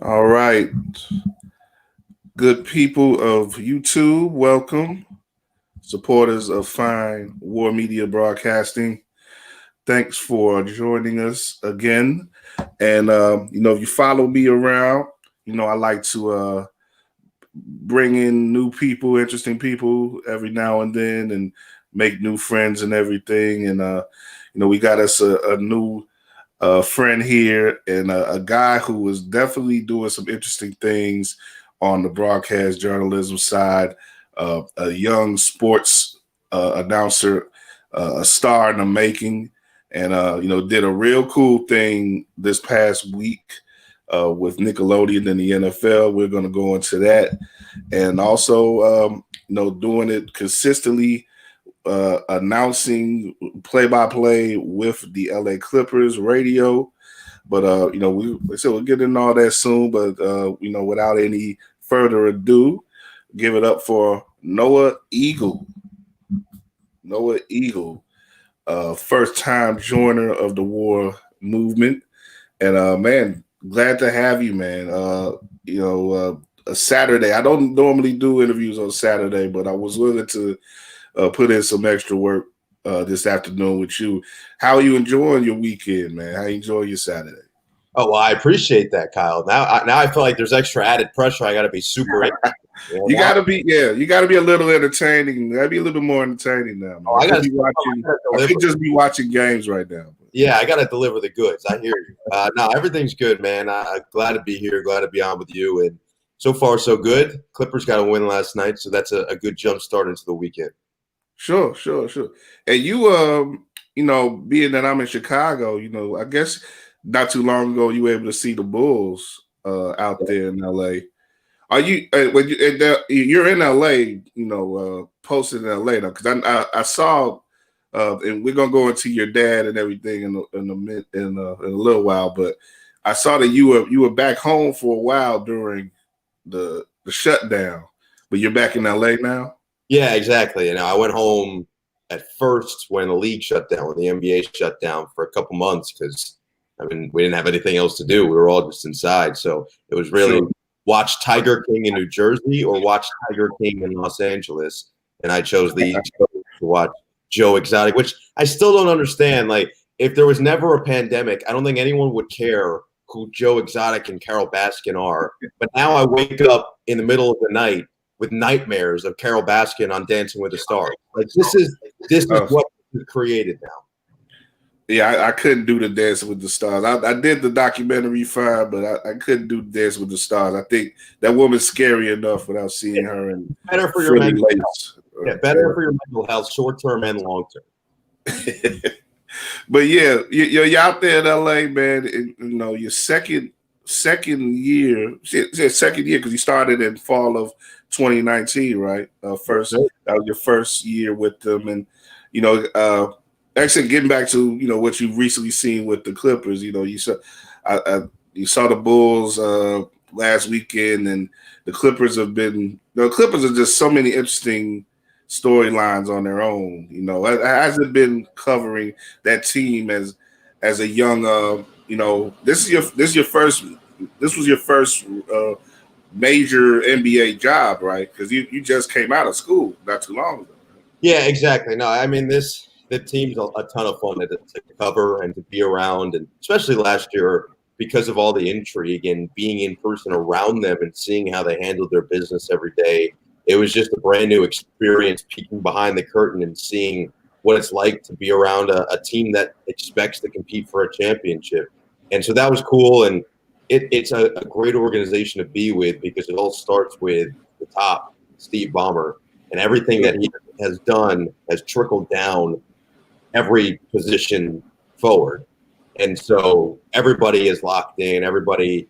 All right. Good people of YouTube, welcome. Supporters of fine war media broadcasting. Thanks for joining us again. And, if you follow me around, I like to bring in new people, interesting people every now and then and make new friends and everything. And, we got us a new friend here and a guy who was definitely doing some interesting things on the broadcast journalism side. A young sports announcer, a star in the making, and did a real cool thing this past week with Nickelodeon and the NFL. We're going to go into that, and also doing it consistently announcing play-by-play with the LA Clippers radio. But we'll get into all that soon. But without any further ado, give it up for Noah Eagle. Noah Eagle, first-time joiner of the WARR movement, and man, glad to have you, man. A Saturday. I don't normally do interviews on Saturday, but I was willing to put in some extra work this afternoon with you. How are you enjoying your weekend, man? How you enjoying your Saturday? Oh, well, I appreciate that, Kyle. Now I feel like there's extra added pressure. I got to be super. You got to be a little entertaining. Got to be a little bit more entertaining now. Man. Oh, I could just be watching games right now. Yeah, I got to deliver the goods. I hear you. No, everything's good, man. I'm glad to be here. Glad to be on with you. And so far, so good. Clippers got a win last night, so that's a good jump start into the weekend. Sure. And you, being that I'm in Chicago, I guess not too long ago you were able to see the Bulls out there in LA. Are you when you're in LA? Posted in LA now because I saw, and we're gonna go into your dad and everything in a little while, but I saw that you were back home for a while during the shutdown, but you're back in LA now. Yeah, exactly. And I went home at first when the league shut down, when the NBA shut down for a couple months because, we didn't have anything else to do. We were all just inside. So it was really watch Tiger King in New Jersey or watch Tiger King in Los Angeles. And I chose to watch Joe Exotic, which I still don't understand. Like, if there was never a pandemic, I don't think anyone would care who Joe Exotic and Carol Baskin are. But now I wake up in the middle of the night with nightmares of Carol Baskin on Dancing with the Stars. Like this is what is created now. Yeah, I couldn't do the Dancing with the Stars. I did the documentary fine, but I couldn't do Dancing with the Stars. I think that woman's scary enough without seeing her. And better for your mental health. Yeah, better for your mental health, short term and long term. But yeah, you're out there in LA, man. And, your second year because you started in fall of 2019, right? That was your first year with them, and actually getting back to what you've recently seen with the Clippers. You saw the Bulls last weekend, and the Clippers have been. The Clippers are just so many interesting storylines on their own. Has it been covering that team as a young? This was your first major NBA job, right? Because you just came out of school not too long ago. Yeah, exactly. No, the team's a ton of fun to cover and to be around, and especially last year because of all the intrigue and being in person around them and seeing how they handled their business every day. It was just a brand new experience, peeking behind the curtain and seeing what it's like to be around a team that expects to compete for a championship. And so that was cool, and it's a great organization to be with because it all starts with the top, Steve Ballmer, and everything that he has done has trickled down every position forward. And so everybody is locked in. Everybody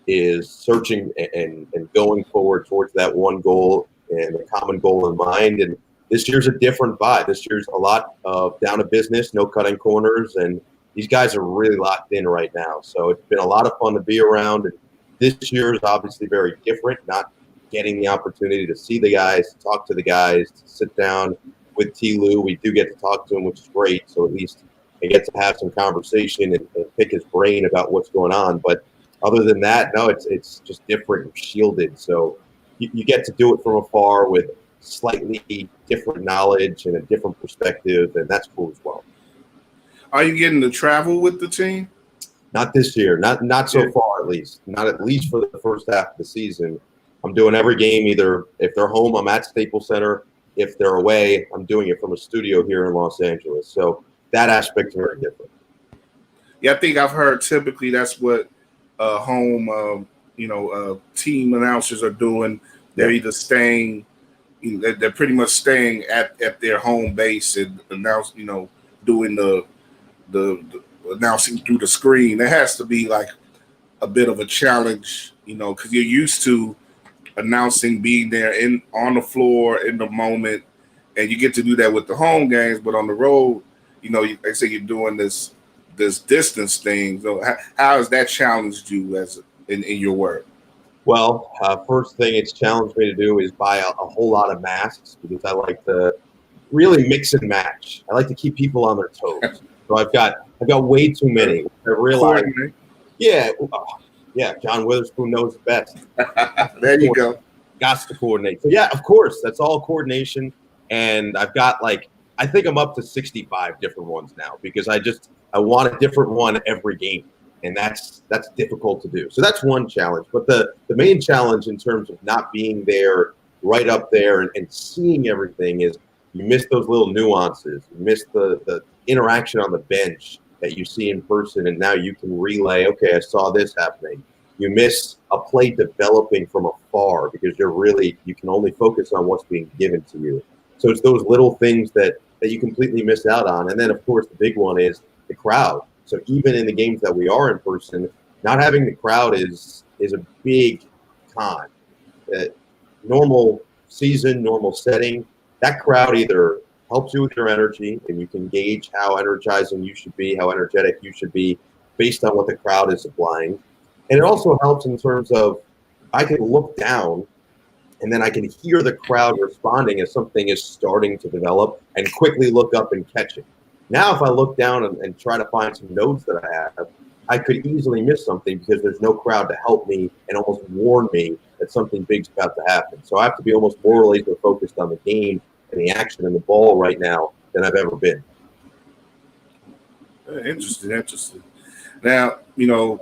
is searching and going forward towards that one goal and a common goal in mind. And this year's a different vibe. This year's a lot of down to business, no cutting corners, and these guys are really locked in right now. So it's been a lot of fun to be around. And this year is obviously very different, not getting the opportunity to see the guys, to talk to the guys, to sit down with T. Lou. We do get to talk to him, which is great. So at least I get to have some conversation and pick his brain about what's going on. But other than that, no, it's just different, shielded. So you get to do it from afar with slightly different knowledge and a different perspective, and that's cool as well. Are you getting to travel with the team? Not this year, not so far at least. Not at least for the first half of the season. I'm doing every game either if they're home, I'm at Staples Center. If they're away, I'm doing it from a studio here in Los Angeles. So that aspect's very different. Yeah, I think I've heard typically that's what home, team announcers are doing. They're either staying, they're pretty much staying at their home base and doing the announcing through the screen. It has to be like a bit of a challenge, because you're used to announcing being there on the floor in the moment, and you get to do that with the home games. But on the road, they say you're doing this distance thing. So how has that challenged you as in your work? Well, first thing it's challenged me to do is buy a whole lot of masks because I like to really mix and match. I like to keep people on their toes. So I've got way too many. I realize, yeah, John Witherspoon knows best. There you go. Got to coordinate. So yeah, of course, that's all coordination. And I've got I think I'm up to 65 different ones now because I want a different one every game. And that's difficult to do. So that's one challenge. But the main challenge in terms of not being there right up there and seeing everything is you miss those little nuances. You miss the interaction on the bench that you see in person, and now you can relay, okay, I saw this happening. You miss a play developing from afar because you can only focus on what's being given to you. So it's those little things that you completely miss out on. And then, of course, the big one is the crowd. So even in the games that we are in person, not having the crowd is a big con. Normal season, normal setting, that crowd either helps you with your energy and you can gauge how energizing you should be, how energetic you should be based on what the crowd is supplying. And it also helps in terms of I can look down and then I can hear the crowd responding as something is starting to develop and quickly look up and catch it. Now, if I look down and try to find some notes that I have, I could easily miss something because there's no crowd to help me and almost warn me that something big's about to happen. So I have to be almost more laser focused on the game and the action and the ball right now than I've ever been. Interesting. Now, you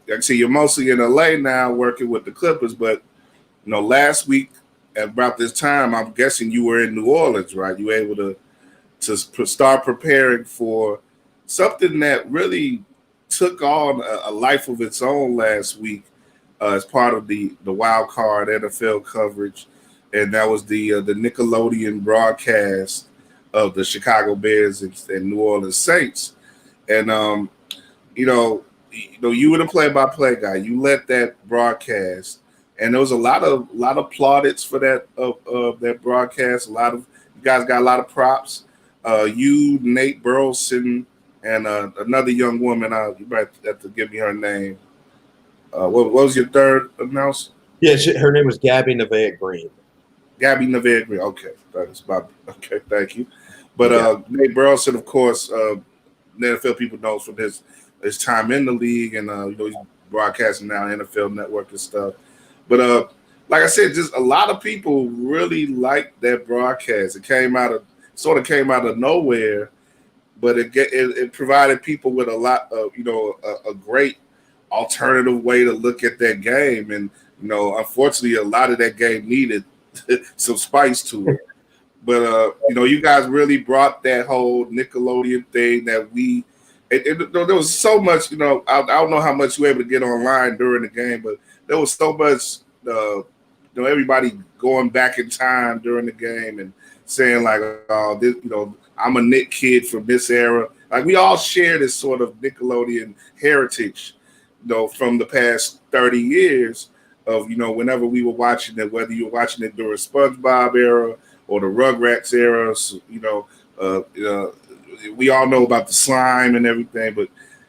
like I say, you're mostly in LA now working with the Clippers, but last week at about this time, I'm guessing you were in New Orleans, right? You were able to start preparing for something that really took on a life of its own last week as part of the wild card NFL coverage, and that was the Nickelodeon broadcast of the Chicago Bears and New Orleans Saints. And you were the play-by-play guy. You led that broadcast, and there was a lot of plaudits for that that broadcast. You guys got a lot of props. You, Nate Burleson, and another young woman. You might have to give me her name. What was your third announcer? Yeah, her name was Gabby Nevaeh Green. Gabby Nevaeh Green. Okay, okay. Thank you. But Nate Burleson, of course, the NFL people knows from his time in the league, and he's broadcasting now NFL Network and stuff. But like I said, just a lot of people really liked that broadcast. It came out of nowhere, but it provided people with a lot of a great alternative way to look at that game. And unfortunately, a lot of that game needed some spice to it. But you guys really brought that whole Nickelodeon thing that there was so much. I don't know how much you were able to get online during the game, but there was so much. Everybody going back in time during the game and saying like, "Oh, this, I'm a Nick kid from this era." Like we all share this sort of Nickelodeon heritage, from the past 30 years of whenever we were watching it, whether you were watching it during SpongeBob era or the Rugrats era. So, we all know about the slime and everything, but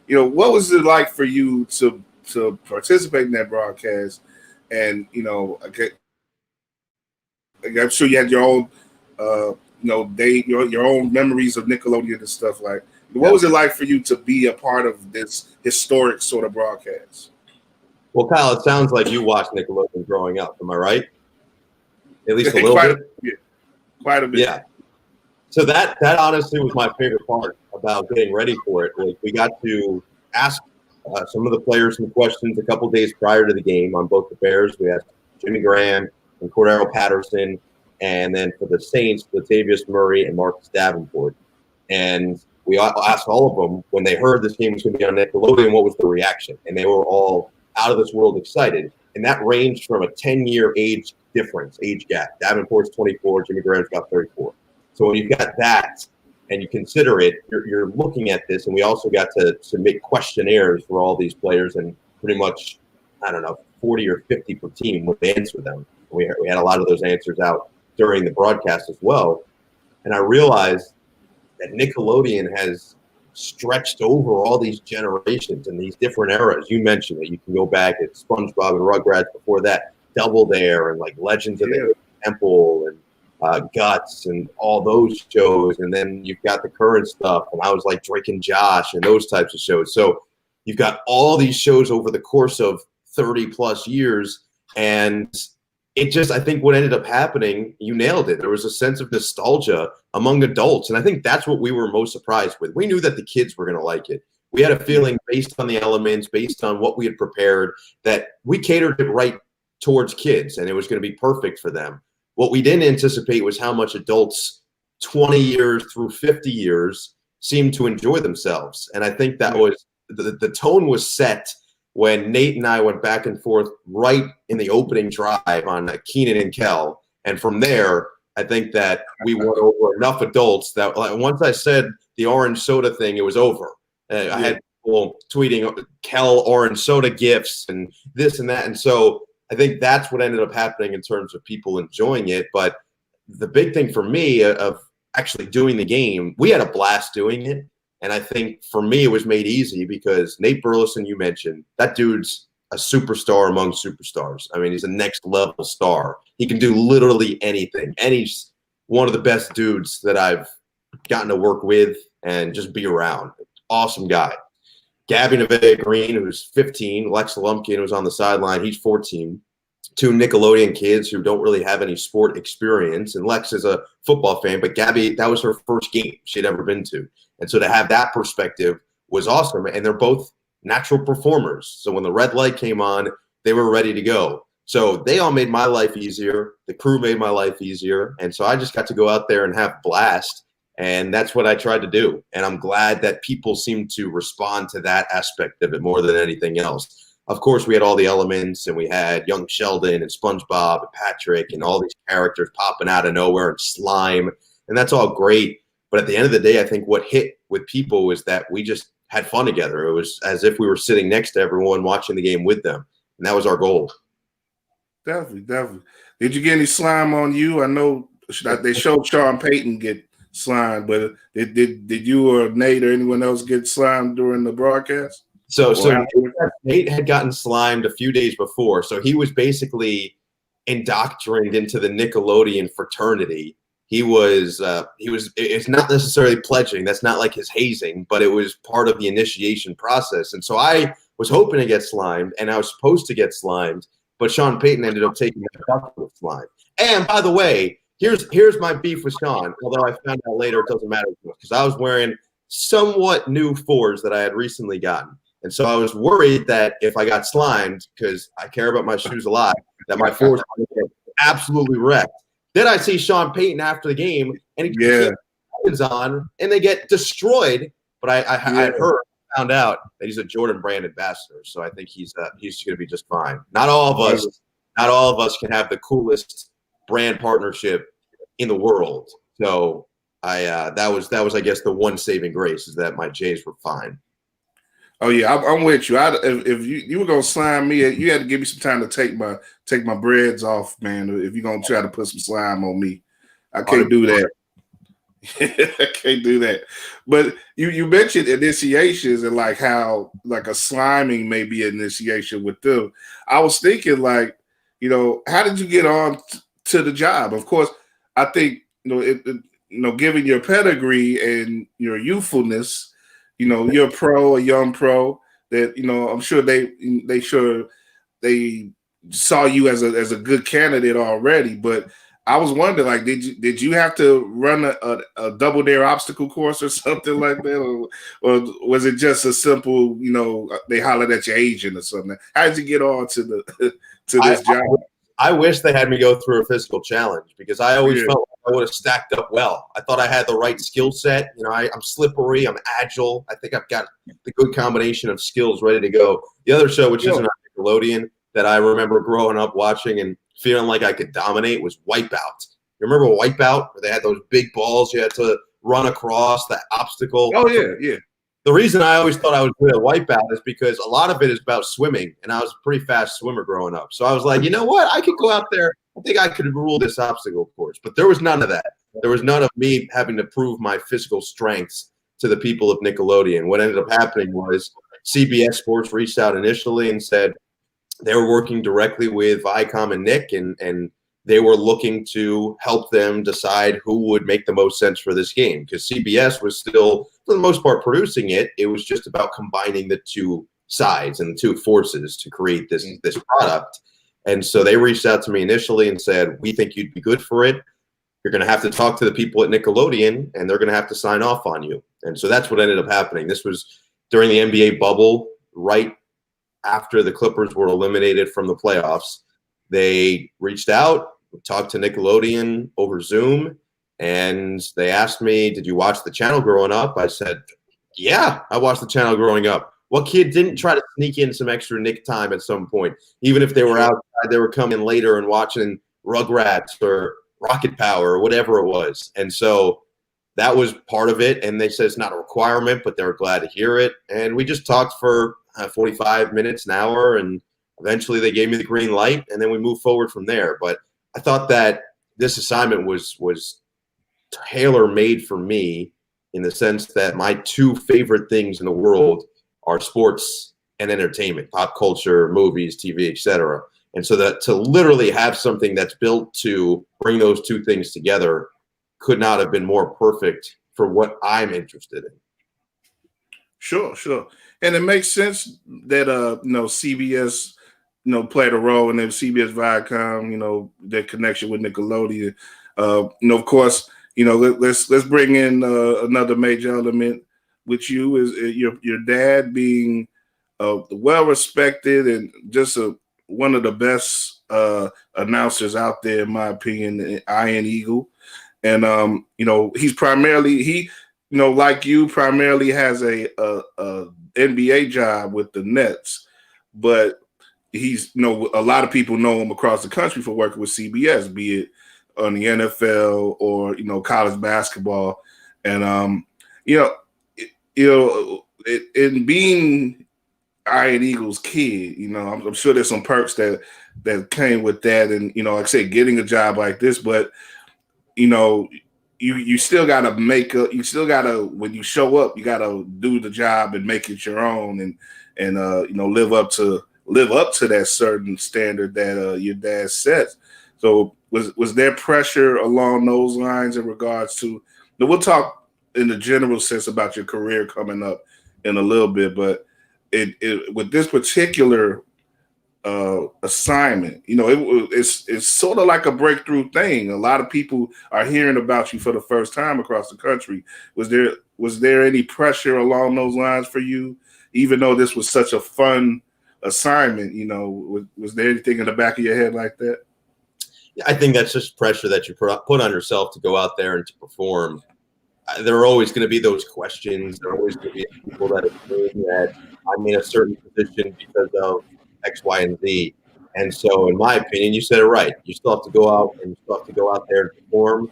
what was it like for you to participate in that broadcast? And I'm sure you had your own, your own memories of Nickelodeon and stuff like. What was it like for you to be a part of this historic sort of broadcast? Well, Kyle, it sounds like you watched Nickelodeon growing up. Am I right? At least a little bit. Quite a bit. Yeah. So that honestly was my favorite part about getting ready for it. Like, we got to ask some of the players some questions a couple days prior to the game on both the Bears. We asked Jimmy Graham and Cordero Patterson, and then for the Saints, Latavius Murray and Marcus Davenport. And we asked all of them when they heard this game was going to be on Nickelodeon, what was the reaction? And they were all out of this world excited. And that ranged from a 10-year age gap. Davenport's 24, Jimmy Graham's got 34. So when you've got that and you consider it, you're looking at this. And we also got to submit questionnaires for all these players, and pretty much, 40 or 50 per team would answer them. We had a lot of those answers out during the broadcast as well. And I realized that Nickelodeon has stretched over all these generations and these different eras. You mentioned that you can go back at SpongeBob and Rugrats before that, Double Dare, and like Legends of the Temple and Guts and all those shows. And then you've got the current stuff. And I was like Drake and Josh and those types of shows. So you've got all these shows over the course of 30 plus years. And it just, I think what ended up happening, you nailed it. There was a sense of nostalgia among adults. And I think that's what we were most surprised with. We knew that the kids were going to like it. We had a feeling based on the elements, based on what we had prepared, that we catered it right towards kids and it was going to be perfect for them. What we didn't anticipate was how much adults 20 years through 50 years seemed to enjoy themselves. And I think that was the tone was set when Nate and I went back and forth right in the opening drive on Keenan and Kel. And from there, I think that we went over enough adults that once I said the orange soda thing, it was over. I had people tweeting Kel orange soda gifts and this and that. And so I think that's what ended up happening in terms of people enjoying it. But the big thing for me of actually doing the game, we had a blast doing it. And I think for me, it was made easy because Nate Burleson, you mentioned, that dude's a superstar among superstars. I mean, he's a next level star. He can do literally anything. And he's one of the best dudes that I've gotten to work with and just be around. Awesome guy. Gabby Nevaeh-Green, who's 15. Lex Lumpkin, who's on the sideline. He's 14. Two Nickelodeon kids who don't really have any sport experience. And Lex is a football fan, but Gabby, that was her first game she'd ever been to. And so to have that perspective was awesome. And they're both natural performers. So when the red light came on, they were ready to go. So they all made my life easier. The crew made my life easier. And so I just got to go out there and have blast. And that's what I tried to do. And I'm glad that people seem to respond to that aspect of it more than anything else. Of course, we had all the elements, and we had young Sheldon and SpongeBob and Patrick and all these characters popping out of nowhere and slime. And that's all great. But at the end of the day, I think what hit with people was that we just had fun together. It was as if we were sitting next to everyone watching the game with them. And that was our goal. Definitely. Did you get any slime on you? I know they showed Sean Payton get slimed, but did you or Nate or anyone else get slimed during the broadcast? So Nate had gotten slimed a few days before. So he was basically indoctrinated into the Nickelodeon fraternity. It's not necessarily pledging. That's not like his hazing, but it was part of the initiation process. And so I was hoping to get slimed, and I was supposed to get slimed, but Sean Payton ended up taking that bucket of slime. And by the way, here's my beef with Sean, although I found out later it doesn't matter because I was wearing somewhat new fours that I had recently gotten. And so I was worried that if I got slimed, because I care about my shoes a lot, that my fours would get absolutely wrecked. Then I see Sean Payton after the game, and he puts on, and they get destroyed. But I found out that he's a Jordan brand ambassador, so I think he's going to be just fine. Not all of us can have the coolest brand partnership in the world. So that was I guess the one saving grace is that my Jays were fine. Oh yeah, I'm with you. If you were gonna slime me, you had to give me some time to take my breads off, man. If you're gonna try to put some slime on me, I can't do that. I can't do that. But you mentioned initiations and like how like a sliming may be an initiation with them. I was thinking like, how did you get on to the job? Of course, I think given your pedigree and your youthfulness. You're a young pro, that, I'm sure they they saw you as a good candidate already. But I was wondering, like, did you have to run a double dare obstacle course or something like that, or was it just a simple, they hollered at your agent or something? How did you get on to the to this job? I wish they had me go through a physical challenge because I always felt like I would have stacked up well. I thought I had the right skill set. I'm slippery. I'm agile. I think I've got the good combination of skills ready to go. The other show, which isn't on Nickelodeon, that I remember growing up watching and feeling like I could dominate was Wipeout. You remember Wipeout, where they had those big balls you had to run across, that obstacle? Oh, yeah. The reason I always thought I was good at Wipeout is because a lot of it is about swimming, and I was a pretty fast swimmer growing up. So I was like, you know what? I could go out there. I think I could rule this obstacle course. But there was none of that. There was none of me having to prove my physical strengths to the people of Nickelodeon. What ended up happening was CBS Sports reached out initially and said they were working directly with Viacom and Nick, and they were looking to help them decide who would make the most sense for this game, because CBS was still, for the most part, producing it. It was just about combining the two sides and the two forces to create this product. And so they reached out to me initially and said, we think you'd be good for it. You're going to have to talk to the people at Nickelodeon, and they're going to have to sign off on you. And so that's what ended up happening. This was during the NBA bubble, right after the Clippers were eliminated from the playoffs. They reached out, talked to Nickelodeon over Zoom, and they asked me, did you watch the channel growing up? I said, yeah, I watched the channel growing up. What kid didn't try to sneak in some extra Nick time at some point? Even if they were outside, they were coming later and watching Rugrats or Rocket Power or whatever it was. And so that was part of it. And they said it's not a requirement, but they were glad to hear it. And we just talked for 45 minutes, an hour, and eventually they gave me the green light, and then we moved forward from there. But I thought that this assignment was tailor-made for me in the sense that my two favorite things in the world are sports and entertainment, pop culture, movies, TV, etc. And so that to literally have something that's built to bring those two things together could not have been more perfect for what I'm interested in. Sure. And it makes sense that CBS played a role, and then CBS Viacom, their connection with Nickelodeon. Of course, let's bring in another major element with you is your dad being well respected and just one of the best announcers out there, in my opinion, Iron Eagle. And he's primarily like you, primarily has a NBA job with the Nets, but he's a lot of people know him across the country for working with CBS, be it on the NFL or college basketball, and in being Iron Eagle's kid, I'm sure there's some perks that came with that, and like I said, getting a job like this, but you still gotta when you show up, you gotta do the job and make it your own, and live up to that certain standard that your dad sets. So was there pressure along those lines in regards to? We'll talk in the general sense about your career coming up in a little bit, but it with this particular assignment, it's sort of like a breakthrough thing. A lot of people are hearing about you for the first time across the country. Was there any pressure along those lines for you, even though this was such a fun assignment? Was there anything in the back of your head like that? Yeah, I think that's just pressure that you put on yourself to go out there and to perform. There are always going to be those questions. There are always going to be people that assume that I'm in a certain position because of X, Y, and Z. And so, in my opinion, you said it right. You still have to go out there and perform.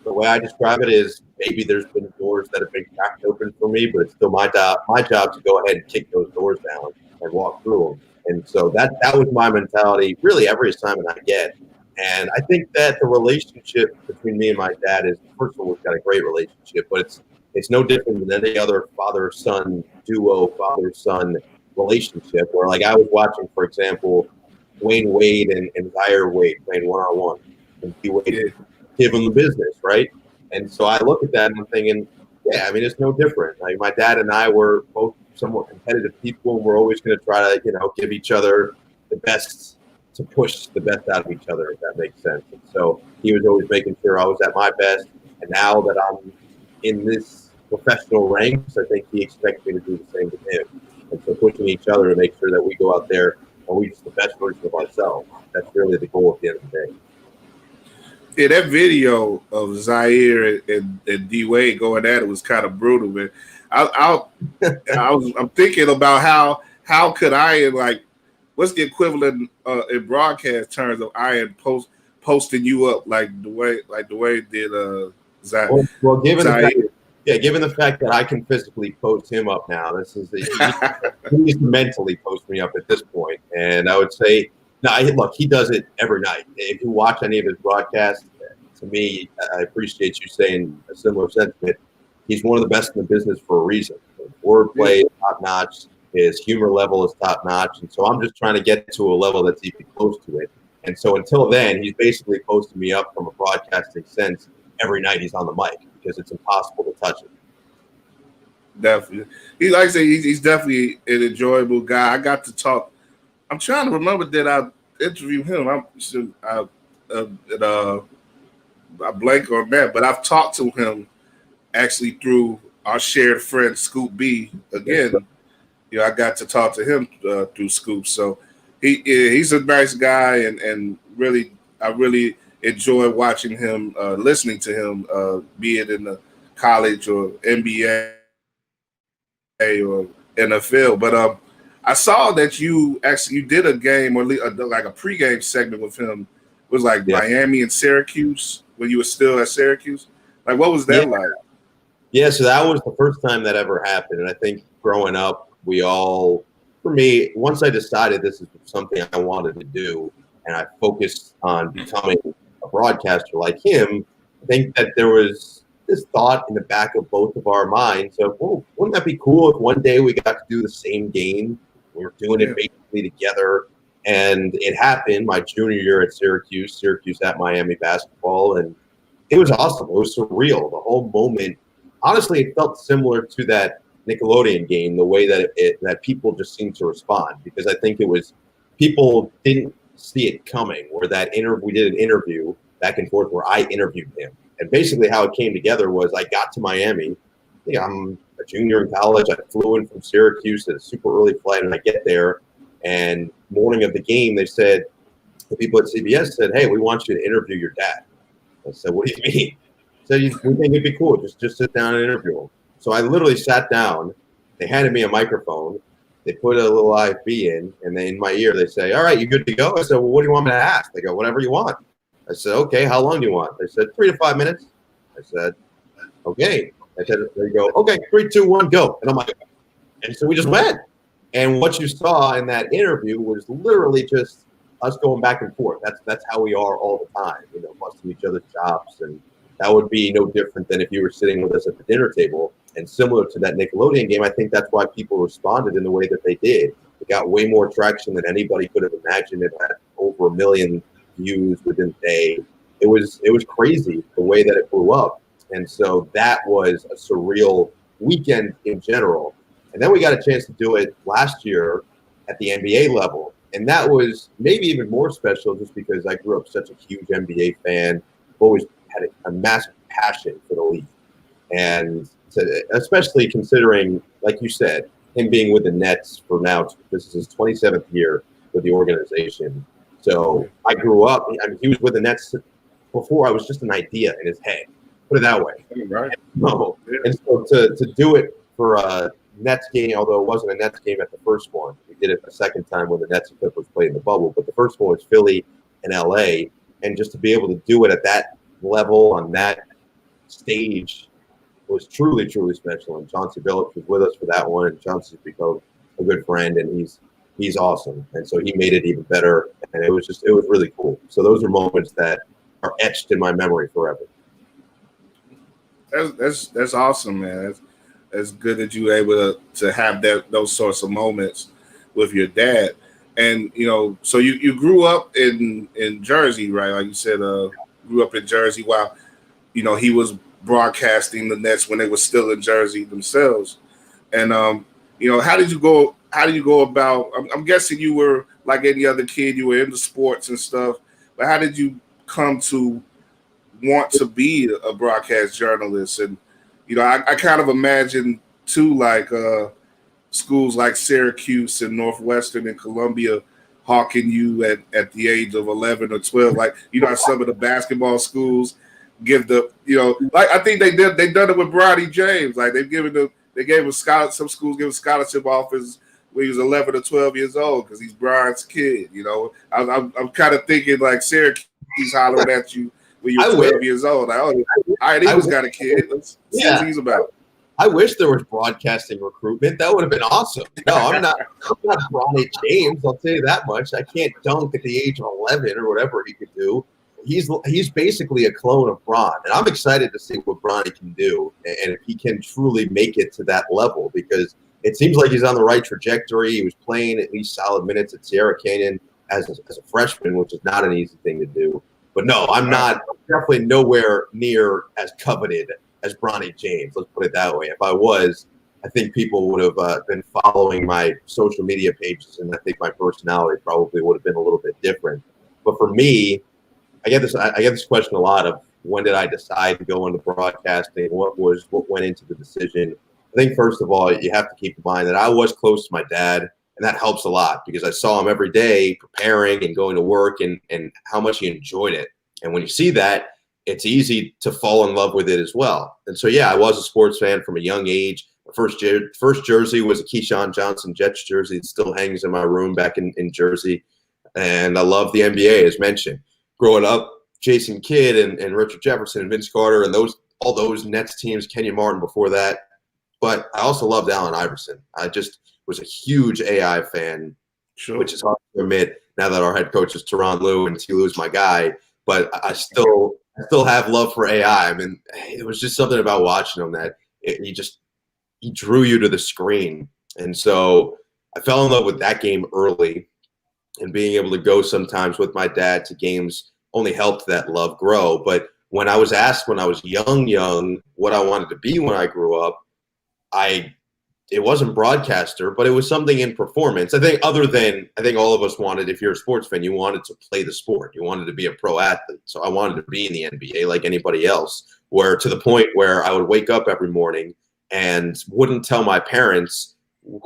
The way I describe it is maybe there's been doors that have been cracked open for me, but it's still my job to go ahead and kick those doors down and walk through them. And so that was my mentality, really every assignment I get. And I think that the relationship between me and my dad is, first of all, we've got a great relationship, but it's no different than any other father-son duo, father-son relationship, where like I was watching, for example, Wayne Wade and Zaire Wade playing one-on-one, and he Wade give him the business, right? And so I look at that and I'm thinking, yeah, I mean, it's no different. Like my dad and I were both somewhat competitive people, and we're always going to try to, give each other the the best, to push the best out of each other, if that makes sense. And so he was always making sure I was at my best. And now that I'm in this professional ranks, I think he expects me to do the same to him. And so pushing each other to make sure that we go out there and we just the best version of ourselves. That's really the goal at the end of the day. Yeah, that video of Zaire and D Wade going at it was kind of brutal, man. I'm thinking about how could Ian, like, what's the equivalent in broadcast terms of Ian posting you up like the way did Zaire. Well, given the fact that I can physically post him up now, this is he's mentally post me up at this point, and I would say. No, look, he does it every night. If you watch any of his broadcasts, to me, I appreciate you saying a similar sentiment. He's one of the best in the business for a reason. His wordplay is top notch. His humor level is top notch. And so I'm just trying to get to a level that's even close to it. And so until then, he's basically posting me up from a broadcasting sense every night he's on the mic because it's impossible to touch it. Definitely. He, like I say, he's definitely an enjoyable guy. I got to talk. I'm trying to remember that I interviewed him. I blank on that, but I've talked to him actually through our shared friend Scoop B. Again, you know, I got to talk to him through Scoop. So he's a nice guy, and really, I really enjoy watching him, listening to him, be it in the college or NBA or NFL. But I saw that you did a game or like a pregame segment with him. It was like Miami and Syracuse when you were still at Syracuse. Like, what was that like? Yeah, so that was the first time that ever happened. And I think growing up, for me, once I decided this is something I wanted to do and I focused on becoming a broadcaster like him, I think that there was this thought in the back of both of our minds of, well, wouldn't that be cool if one day we got to do the same game? We were doing it basically together. And it happened my junior year at Syracuse at Miami basketball. And it was awesome. It was surreal. The whole moment, honestly, it felt similar to that Nickelodeon game, the way that that people just seemed to respond. Because I think it was people didn't see it coming, where we did an interview back and forth where I interviewed him. And basically how it came together was I got to Miami. Yeah, I'm a junior in college. I flew in from Syracuse at a super early flight, and I get there. And morning of the game, they said, the people at CBS said, "Hey, we want you to interview your dad." I said, "What do you mean?" So we think it'd be cool. Just sit down and interview him. So I literally sat down. They handed me a microphone. They put a little IFB in, and then in my ear, they say, "All right, you good to go?" I said, "Well, what do you want me to ask?" They go, "Whatever you want." I said, "Okay, how long do you want?" They said, 3 to 5 minutes. I said, "Okay." I said, they go, "Okay, 3, 2, 1, go." And I'm like, and so we just went. And what you saw in that interview was literally just us going back and forth. That's how we are all the time, you know, busting each other's chops. And that would be no different than if you were sitting with us at the dinner table. And similar to that Nickelodeon game, I think that's why people responded in the way that they did. It got way more traction than anybody could have imagined. It had over 1 million views within a day. It was crazy the way that it blew up. And so that was a surreal weekend in general. And then we got a chance to do it last year at the NBA level. And that was maybe even more special just because I grew up such a huge NBA fan. Always had a massive passion for the league. And especially considering, like you said, him being with the Nets for now, this is his 27th year with the organization. So I grew up, I mean, he was with the Nets before I was just an idea in his head. Put it that way. Right. And so to do it for a Nets game, although it wasn't a Nets game at the first one, we did it the second time when the Nets and Clippers played in the bubble. But the first one was Philly and LA. And just to be able to do it at that level on that stage was truly, truly special. And Chauncey Billups was with us for that one. And Chauncey's become a good friend, and he's awesome. And so he made it even better. And it was really cool. So those are moments that are etched in my memory forever. That's awesome, man. That's good that you were able to have those sorts of moments with your dad. And you know, so you grew up in Jersey, right? Like you said, grew up in Jersey while you know he was broadcasting the Nets when they were still in Jersey themselves. And you know, how how do you go about? I'm guessing you were like any other kid. You were into sports and stuff, but how did you come to want to be a broadcast journalist? And I kind of imagine too, like schools like Syracuse and Northwestern and Columbia hawking you at the age of 11 or 12. Like, how some of the basketball schools give like I think they've done it with Bronny James. Like they gave a scholarship. Some schools give a scholarship offers when he was 11 or 12 years old because he's Bron's kid. I'm kind of thinking like Syracuse hollering at you when you're 12 years old. Like, oh, all right, Eagles got a kid. Let's see what he's about. I wish there was broadcasting recruitment. That would have been awesome. No, I'm not Bronny James. I'll tell you that much. I can't dunk at the age of 11 or whatever he could do. He's basically a clone of Bron, and I'm excited to see what Bronny can do and if he can truly make it to that level because it seems like he's on the right trajectory. He was playing at least solid minutes at Sierra Canyon as a freshman, which is not an easy thing to do. But no, I'm definitely nowhere near as coveted as Bronny James. Let's put it that way. If I was, I think people would have been following my social media pages, and I think my personality probably would have been a little bit different. But for me, I get this question a lot of when did I decide to go into broadcasting? What went into the decision? I think first of all, you have to keep in mind that I was close to my dad, and that helps a lot because I saw him every day preparing and going to work and how much he enjoyed it. And when you see that, it's easy to fall in love with it as well. And so, yeah, I was a sports fan from a young age. My first jersey was a Keyshawn Johnson Jets jersey. It still hangs in my room back in Jersey. And I love the NBA, as mentioned. Growing up, Jason Kidd and Richard Jefferson and Vince Carter and all those Nets teams, Kenyon Martin before that. But I also loved Allen Iverson. I just was a huge AI fan, which is hard to admit now that our head coach is Tyronn Lue and T. Lue's my guy. But I still have love for AI. I mean, it was just something about watching him that he drew you to the screen. And so I fell in love with that game early, and being able to go sometimes with my dad to games only helped that love grow. But when I was asked when I was young, what I wanted to be when I grew up, it wasn't broadcaster, but it was something in performance. I think all of us wanted, if you're a sports fan, you wanted to play the sport. You wanted to be a pro athlete. So I wanted to be in the NBA like anybody else, where to the point where I would wake up every morning and wouldn't tell my parents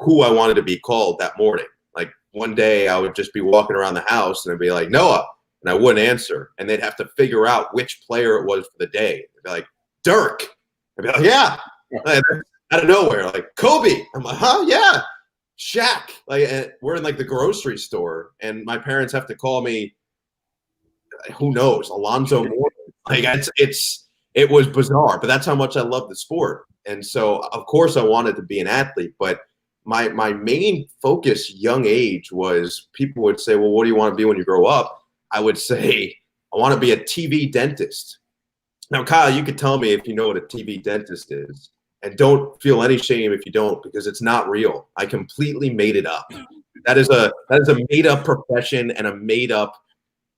who I wanted to be called that morning. Like one day I would just be walking around the house and I'd be like, Noah, and I wouldn't answer. And they'd have to figure out which player it was for the day. They'd be like, Dirk. I'd be like, yeah. Out of nowhere, like Kobe. I'm like, huh? Yeah. Shaq. Like we're in like the grocery store, and my parents have to call me. Who knows? Alonzo Moore. Like it was bizarre, but that's how much I love the sport. And so, of course, I wanted to be an athlete. But my main focus, young age, was people would say, "Well, what do you want to be when you grow up?" I would say, "I want to be a TV dentist." Now, Kyle, you could tell me if you know what a TV dentist is. And don't feel any shame if you don't, because it's not real. I completely made it up. That is a made up profession and a made up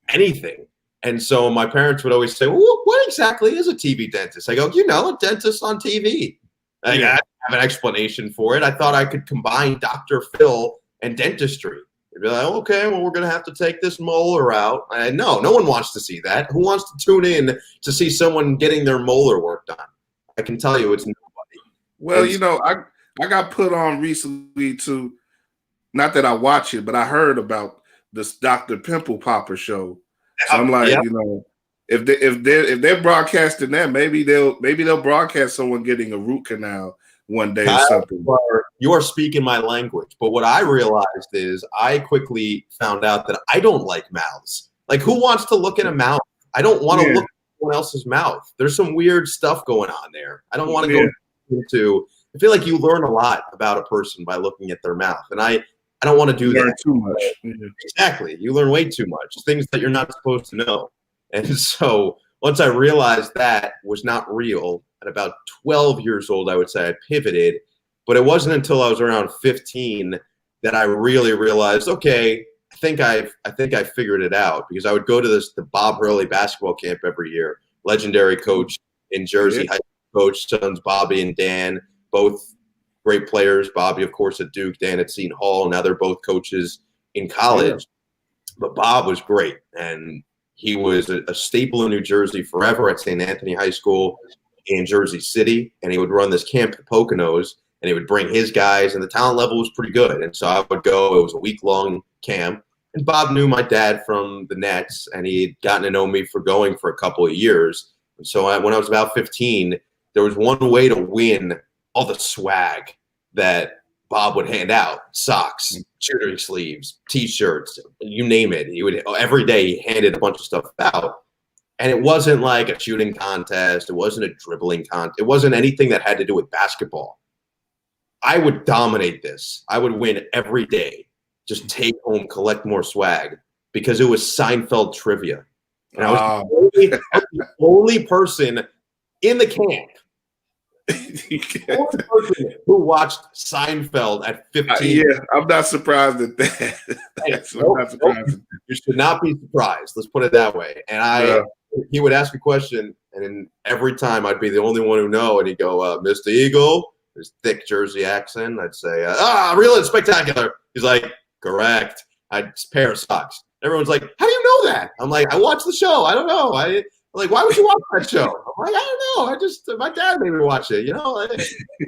anything. And so my parents would always say, well, what exactly is a TV dentist? I go, a dentist on TV. I have an explanation for it. I thought I could combine Dr. Phil and dentistry. They'd be like, okay, well, we're going to have to take this molar out. No one wants to see that. Who wants to tune in to see someone getting their molar work done? I can tell you it's nobody. Well, I got put on recently to, not that I watch it, but I heard about this Dr. Pimple Popper show. So I'm like, if they're broadcasting that, maybe they'll broadcast someone getting a root canal one day or something. You are speaking my language. But what I realized is I quickly found out that I don't like mouths. Like, who wants to look at a mouth? I don't want to look at someone else's mouth. There's some weird stuff going on there. I don't want to go into. I feel like you learn a lot about a person by looking at their mouth, and I don't want to do that too much. Exactly, you learn way too much, things that you're not supposed to know. And so once I realized that was not real, at about 12 years old, I would say I pivoted. But it wasn't until I was around 15 that I really realized, okay, I think I figured it out, because I would go to the Bob Hurley basketball camp every year. Legendary coach in Jersey, high school coach, sons Bobby and Dan, both great players. Bobby, of course, at Duke, Dan at Seton Hall. Now they're both coaches in college. Yeah. But Bob was great, and he was a staple in New Jersey forever at St. Anthony High School in Jersey City, and he would run this camp at Poconos, and he would bring his guys, and the talent level was pretty good. And so I would go. It was a week-long camp, and Bob knew my dad from the Nets, and he had gotten to know me for going for a couple of years. And so when I was about 15, there was one way to win all the swag that Bob would hand out: socks, cheerleading sleeves, T-shirts, you name it. He would every day he handed a bunch of stuff out, and it wasn't like a shooting contest. It wasn't a dribbling contest. It wasn't anything that had to do with basketball. I would dominate this. I would win every day. Just take home, collect more swag, because it was Seinfeld trivia, and I was the only person in the camp. Only person who watched Seinfeld at 15. Yeah, I'm not surprised at that. You should not be surprised. Let's put it that way. And he would ask a question, and then every time I'd be the only one who know, and he'd go, Mr. Eagle, his thick Jersey accent. I'd say, real and spectacular. He's like, correct. I'd pair of socks. Everyone's like, how do you know that? I'm like, I watch the show. I don't know. I'm like, why would you watch that show? I'm like, I don't know. My dad made me watch it, you know?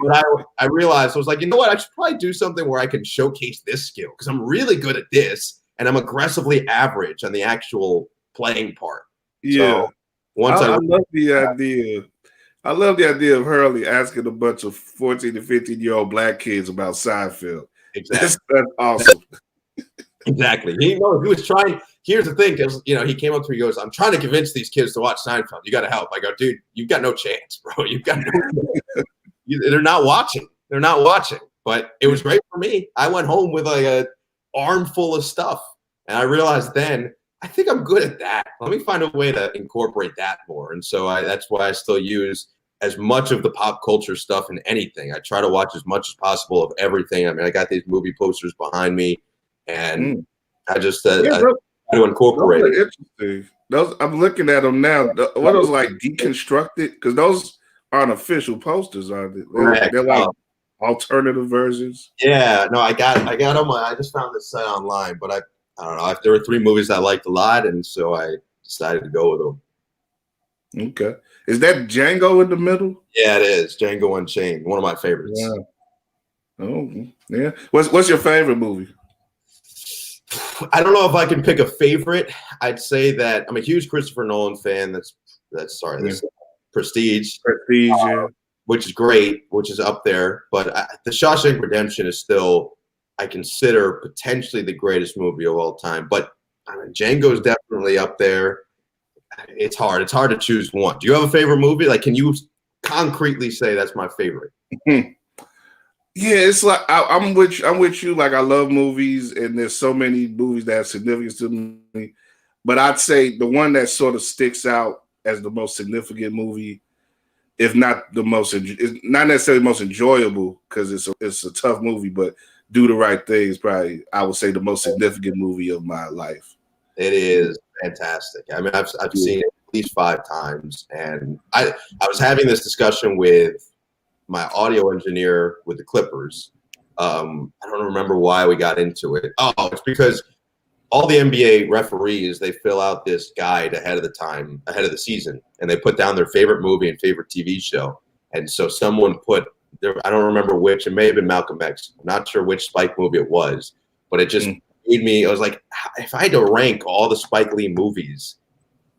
But I realized, I was like, you know what? I should probably do something where I can showcase this skill, because I'm really good at this, and I'm aggressively average on the actual playing part. Yeah. So I love the idea. I love the idea of Hurley asking a bunch of 14 to 15-year-old black kids about Seinfeld. Exactly. That's awesome. Exactly. He was trying. Here's the thing, because he came up to me, he goes, I'm trying to convince these kids to watch Seinfeld. You got to help. I go, dude, you've got no chance, bro. You've got no chance. They're not watching. They're not watching. But it was great for me. I went home with like an armful of stuff, and I realized then, I think I'm good at that. Let me find a way to incorporate that more. And so that's why I still use as much of the pop culture stuff in anything. I try to watch as much as possible of everything. I mean, I got these movie posters behind me, and I just to incorporate it. Interesting. Those, I'm looking at them now. What are those, like, deconstructed? Because those aren't official posters, are they? They're like alternative versions. Yeah, no, I got them. I just found this site online, but I don't know. There were 3 movies I liked a lot, and so I decided to go with them. Okay, is that Django in the middle? Yeah, it is. Django Unchained, one of my favorites. Yeah. Oh, yeah. What's your favorite movie? I don't know if I can pick a favorite. I'd say that I'm a huge Christopher Nolan fan. That's Prestige. Yeah. Which is great, which is up there. But The Shawshank Redemption is still, I consider, potentially the greatest movie of all time. But Django is definitely up there. It's hard. It's hard to choose one. Do you have a favorite movie? Like, can you concretely say that's my favorite? Yeah, it's like I'm with you. Like, I love movies, and there's so many movies that have significance to me. But I'd say the one that sort of sticks out as the most significant movie, if not the most, it's not necessarily the most enjoyable, because it's a tough movie, but Do the Right Thing is probably, I would say, the most significant movie of my life. It is fantastic. I mean, I've seen it at least 5 times, and I was having this discussion with my audio engineer with the Clippers. I don't remember why we got into it. Oh, it's because all the NBA referees, they fill out this guide ahead of the season, and they put down their favorite movie and favorite TV show. And so someone put there, I don't remember which, it may have been Malcolm X. I'm not sure which Spike movie it was, but it just made me, I was like, if I had to rank all the Spike Lee movies,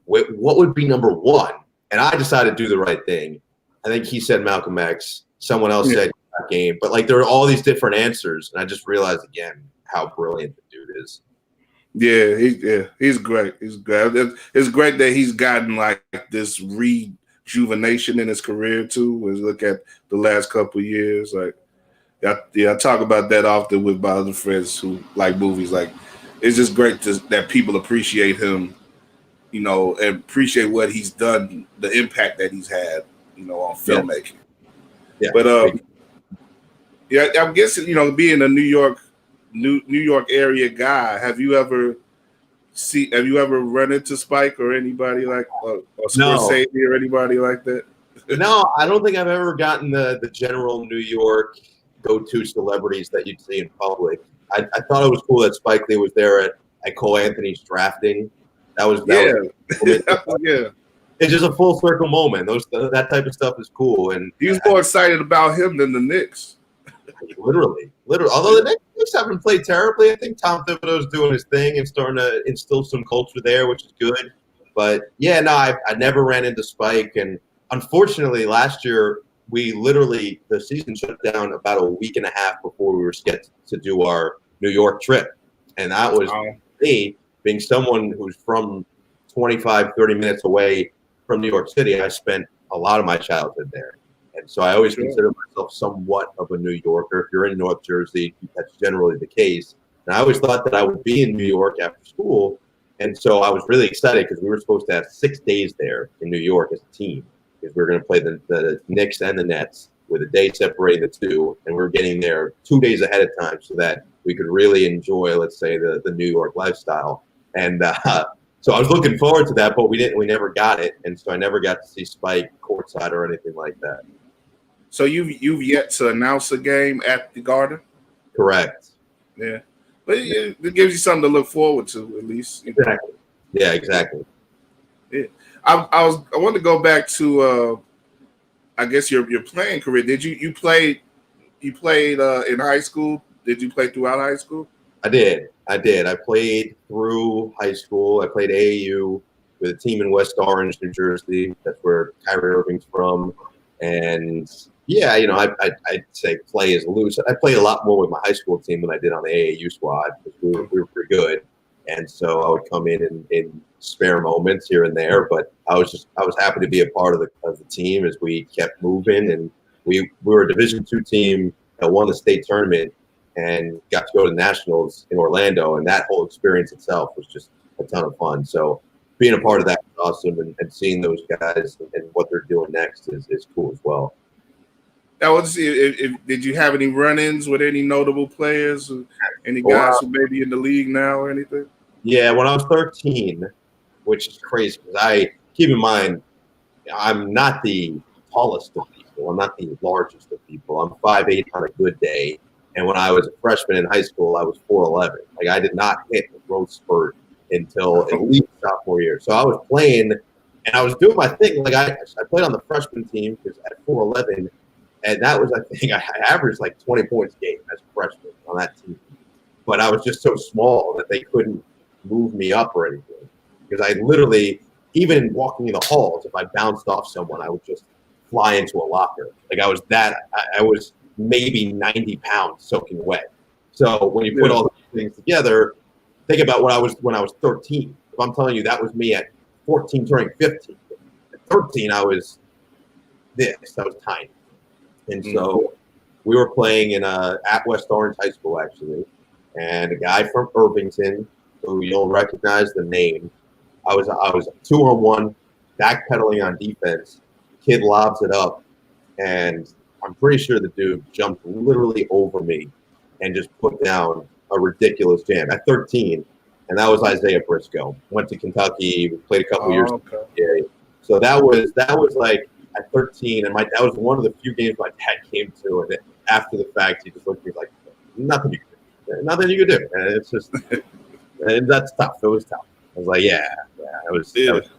what would be number 1? And I decided to Do the Right Thing. I think he said Malcolm X. Someone else said Game. But like, there are all these different answers, and I just realized again how brilliant the dude is. Yeah, he's great. He's great. It's great that he's gotten like this rejuvenation in his career too. When you look at the last couple of years, like, I talk about that often with my other friends who like movies. Like, it's just great that people appreciate him, and appreciate what he's done, the impact that he's had, on filmmaking. Yeah. But I'm guessing, being a New York area guy, have you ever run into Spike or anybody like or Scorsese or anybody like that? No, I don't think I've ever gotten the general New York go-to celebrities that you'd see in public. I thought it was cool that Spike Lee was there at Cole Anthony's drafting. That was yeah. It's just a full circle moment. That type of stuff is cool, and he was more excited about him than the Knicks. Literally. Although the Knicks haven't played terribly, I think Tom Thibodeau's doing his thing and starting to instill some culture there, which is good. But yeah, no, I never ran into Spike, and unfortunately, last year the season shut down about a week and a half before we were scheduled to do our New York trip, and that was me being someone who's from 25, 30 minutes away from New York City. I spent a lot of my childhood there. And so I always consider myself somewhat of a New Yorker. If you're in North Jersey, that's generally the case. And I always thought that I would be in New York after school. And so I was really excited because we were supposed to have 6 days there in New York as a team, because we were going to play the Knicks and the Nets with a day separating the two. And we were getting there 2 days ahead of time so that we could really enjoy, let's say, the New York lifestyle. And so I was looking forward to that, but we never got it. And so I never got to see Spike courtside or anything like that. So you've yet to announce a game at the Garden? Correct. Yeah, but it gives you something to look forward to, at least. Exactly. Yeah, exactly. Yeah. I want to go back to I guess your playing career. Did you played in high school? Did you play throughout high school? I did. I played through high school. I played AAU with a team in West Orange, New Jersey. That's where Kyrie Irving's from. And yeah, I'd say play is loose. I played a lot more with my high school team than I did on the AAU squad because we were pretty good. And so I would come in spare moments here and there. But I was happy to be a part of the team as we kept moving. And we were a Division II team that won the state tournament and got to go to the Nationals in Orlando. And that whole experience itself was just a ton of fun. So being a part of that was awesome, and seeing those guys and what they're doing next is cool as well. Now, did you have any run-ins with any notable players, or any guys who may be in the league now or anything? Yeah, when I was 13, which is crazy because keep in mind, I'm not the tallest of people. I'm not the largest of people. I'm 5'8" on a good day. And when I was a freshman in high school, I was 4'11". Like, I did not hit the growth spurt until at least sophomore year. So I was playing, and I was doing my thing. Like, I played on the freshman team because at 4'11", and that was, I think, I averaged like 20 points a game as a freshman on that team. But I was just so small that they couldn't move me up or anything. Because I literally, even walking in the halls, if I bounced off someone, I would just fly into a locker. Like, I was maybe 90 pounds soaking wet. So when you put all these things together, think about what I was when I was 13. If I'm telling you that was me at 14 turning 15. At 13, I was tiny. And so we were playing at West Orange High School, actually. And a guy from Irvington, who you'll recognize the name, I was 2-on-1, backpedaling on defense. Kid lobs it up, and I'm pretty sure the dude jumped literally over me and just put down a ridiculous jam at 13. And that was Isaiah Briscoe. Went to Kentucky, played a couple years. Okay. So that was like at 13, and that was one of the few games my dad came to. And after the fact, he just looked at me like, nothing you could do. And it's just, and that's tough. It was tough. I was like, that was good.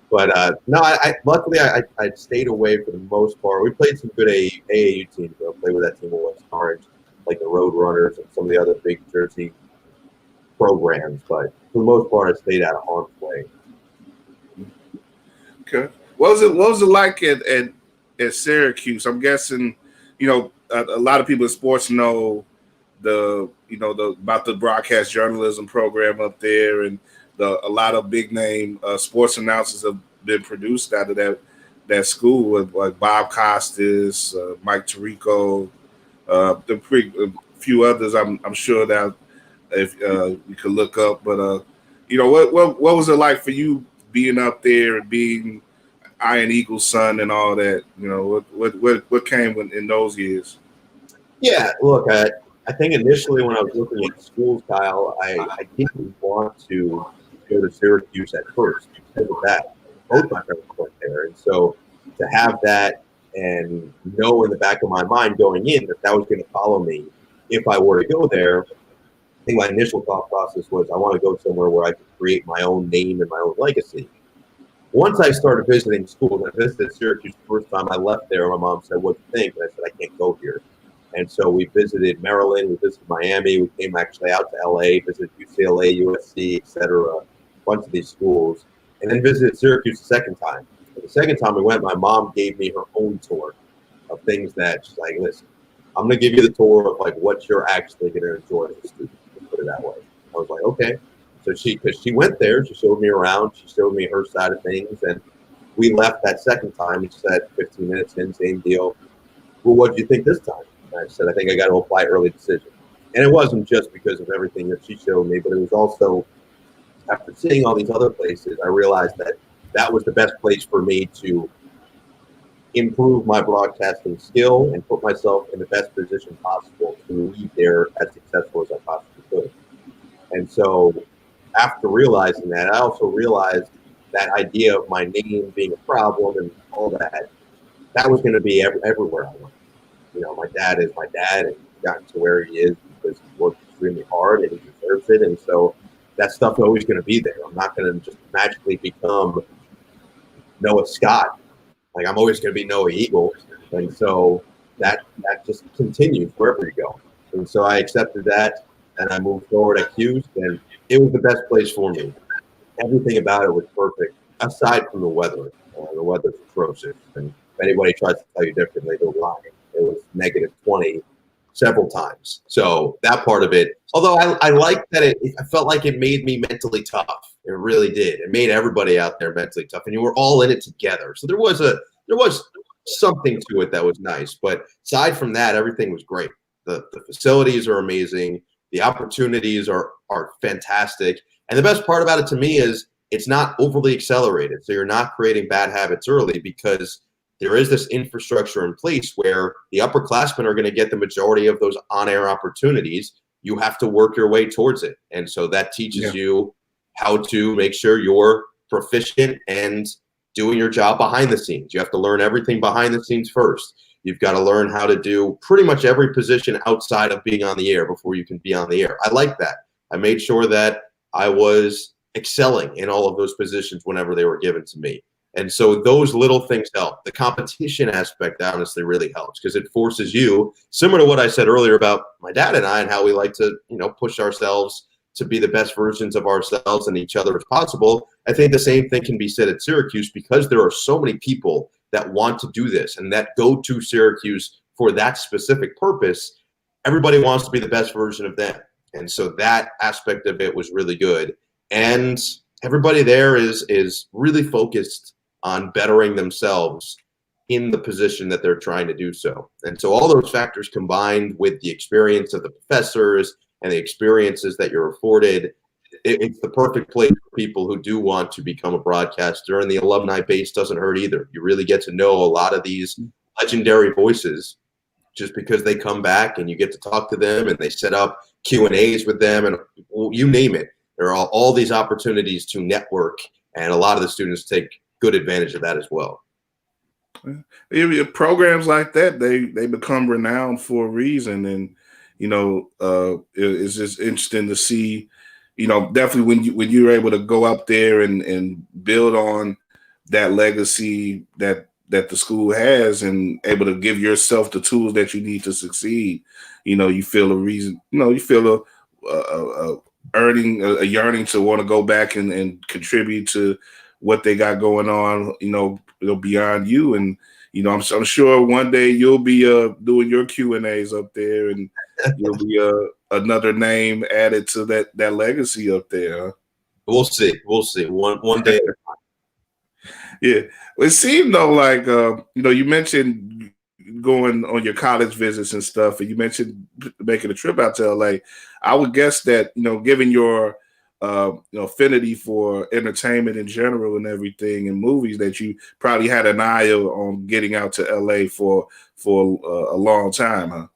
But no, luckily I stayed away for the most part. We played some good AAU teams. I played with that team in West Orange, like the Road Runners and some of the other big Jersey programs. But for the most part, I stayed out of harm's way. Okay. What was it like at Syracuse? I'm guessing, a lot of people in sports know about the broadcast journalism program up there, and a lot of big name sports announcers have been produced out of that school, with like Bob Costas, Mike Tirico, a few others. I'm sure that if you could look up, but what was it like for you being up there and being Iron Eagle's son and all that? What came in those years? Yeah, look, I think initially when I was looking at schools, Kyle, I didn't want to go to Syracuse at first because of that. Both my parents went there, and so to have that and know in the back of my mind going in that was going to follow me if I were to go there. I think my initial thought process was I want to go somewhere where I could create my own name and my own legacy. Once I started visiting schools, I visited Syracuse the first time I left there. My mom said, "What do you think?" And I said, "I can't go here." And so we visited Maryland, we visited Miami, we came actually out to LA, visited UCLA, USC, etc., a bunch of these schools, and then visited Syracuse the second time. And the second time we went, my mom gave me her own tour of things that she's like, "Listen, I'm going to give you the tour of like what you're actually going to enjoy as a student." Let's put it that way. I was like, okay. So because she went there, she showed me around, she showed me her side of things, and we left that second time. And she said, 15 minutes in, same deal. Well, what did you think this time? And I said, I think I got to apply early decision. And it wasn't just because of everything that she showed me, but it was also after seeing all these other places, I realized that that was the best place for me to improve my broadcasting skill and put myself in the best position possible to leave there as successful as I possibly could. And so after realizing that, I also realized that idea of my name being a problem and all that, that was going to be everywhere I went. You know, my dad is my dad, and he's gotten to where he is because he worked extremely hard and he deserves it. And so that stuff's always going to be there. I'm not going to just magically become Noah Scott. Like, I'm always going to be Noah Eagle. And so that just continues wherever you go. And so I accepted that, and I moved forward at Hughes, and it was the best place for me. Everything about it was perfect, aside from the weather. The weather's atrocious. And if anybody tries to tell you differently, they're lying. It was negative 20 several times. So that part of it, although I liked that I felt like it made me mentally tough. It really did. It made everybody out there mentally tough, and you were all in it together. So there was something to it that was nice. But aside from that, everything was great. The facilities are amazing. The opportunities are fantastic. And the best part about it to me is it's not overly accelerated. So you're not creating bad habits early because there is this infrastructure in place where the upperclassmen are going to get the majority of those on-air opportunities. You have to work your way towards it. And so that teaches you how to make sure you're proficient and doing your job behind the scenes. You have to learn everything behind the scenes first. You've got to learn how to do pretty much every position outside of being on the air before you can be on the air. I like that. I made sure that I was excelling in all of those positions whenever they were given to me. And so those little things help. The competition aspect honestly really helps because it forces you, similar to what I said earlier about my dad and I and how we like to, push ourselves to be the best versions of ourselves and each other as possible. I think the same thing can be said at Syracuse because there are so many people that want to do this and that go to Syracuse for that specific purpose. Everybody wants to be the best version of them. And so that aspect of it was really good. And everybody there is really focused on bettering themselves in the position that they're trying to do so. And so all those factors combined with the experience of the professors and the experiences that you're afforded, it's the perfect place for people who do want to become a broadcaster. And the alumni base doesn't hurt either. You really get to know a lot of these legendary voices just because they come back and you get to talk to them and they set up Q&As with them and you name it. There are all these opportunities to network, and a lot of the students take good advantage of that as well. Programs like that, they become renowned for a reason. And, it's just interesting to see, definitely when you're able to go up there and build on that legacy that the school has and able to give yourself the tools that you need to succeed, you feel a reason, you feel a yearning to want to go back and contribute to what they got going on, beyond you. And, I'm sure one day you'll be doing your Q&As up there and you'll be another name added to that legacy up there. Huh? We'll see. One day. Yeah. It seemed though like, you mentioned going on your college visits and stuff, and you mentioned making a trip out to LA. I would guess that, given your affinity for entertainment in general and everything and movies, that you probably had an eye on getting out to LA for a long time, huh?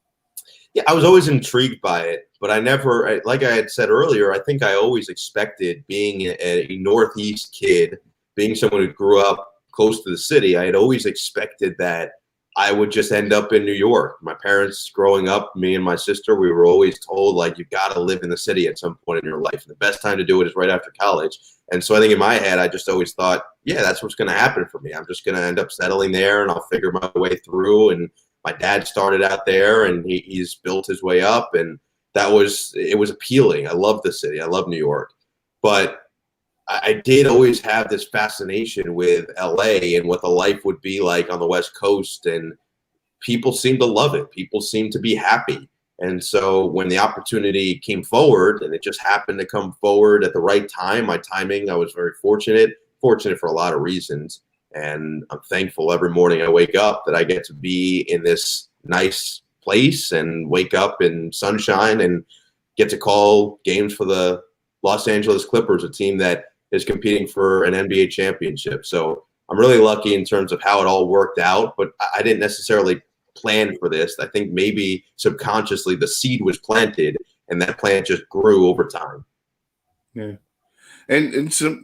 Yeah, I was always intrigued by it, but I never, like I had said earlier, I think I always expected, being a Northeast kid, being someone who grew up close to the city, I had always expected that I would just end up in New York. My parents growing up, me and my sister, we were always told, like, you've got to live in the city at some point in your life. The best time to do it is right after college. And so I think in my head, I just always thought, yeah, that's what's going to happen for me. I'm just going to end up settling there and I'll figure my way through. And my dad started out there and he's built his way up. And it was appealing. I love the city. I love New York. But I did always have this fascination with LA and what the life would be like on the West Coast. And people seem to love it. People seem to be happy. And so when the opportunity came forward, and it just happened to come forward at the right time, my timing, I was very fortunate for a a lot of reasons. And I'm thankful every morning I wake up that I get to be in this nice place and wake up in sunshine and get to call games for the Los Angeles Clippers, a team that is competing for an NBA championship. So I'm really lucky in terms of how it all worked out, but I didn't necessarily plan for this. I think maybe subconsciously the seed was planted and that plant just grew over time. Yeah. And some,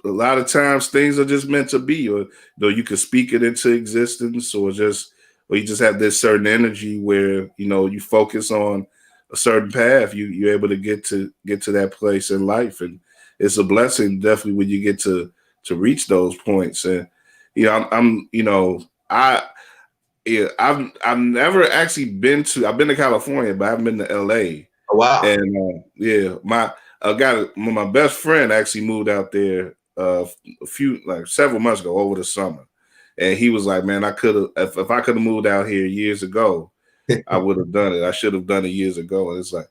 a lot of times things are just meant to be, or you can speak it into existence, or you just have this certain energy where, you focus on a certain path, you're able to get to that place in life. And it's a blessing, definitely, when you get to reach those points. And I've never actually I've been to California, but I haven't been to LA. Oh, wow. And my best friend actually moved out there several months ago over the summer. And he was like, man, I could have, if I could have moved out here years ago, I would have done it. I should have done it years ago. And it's like,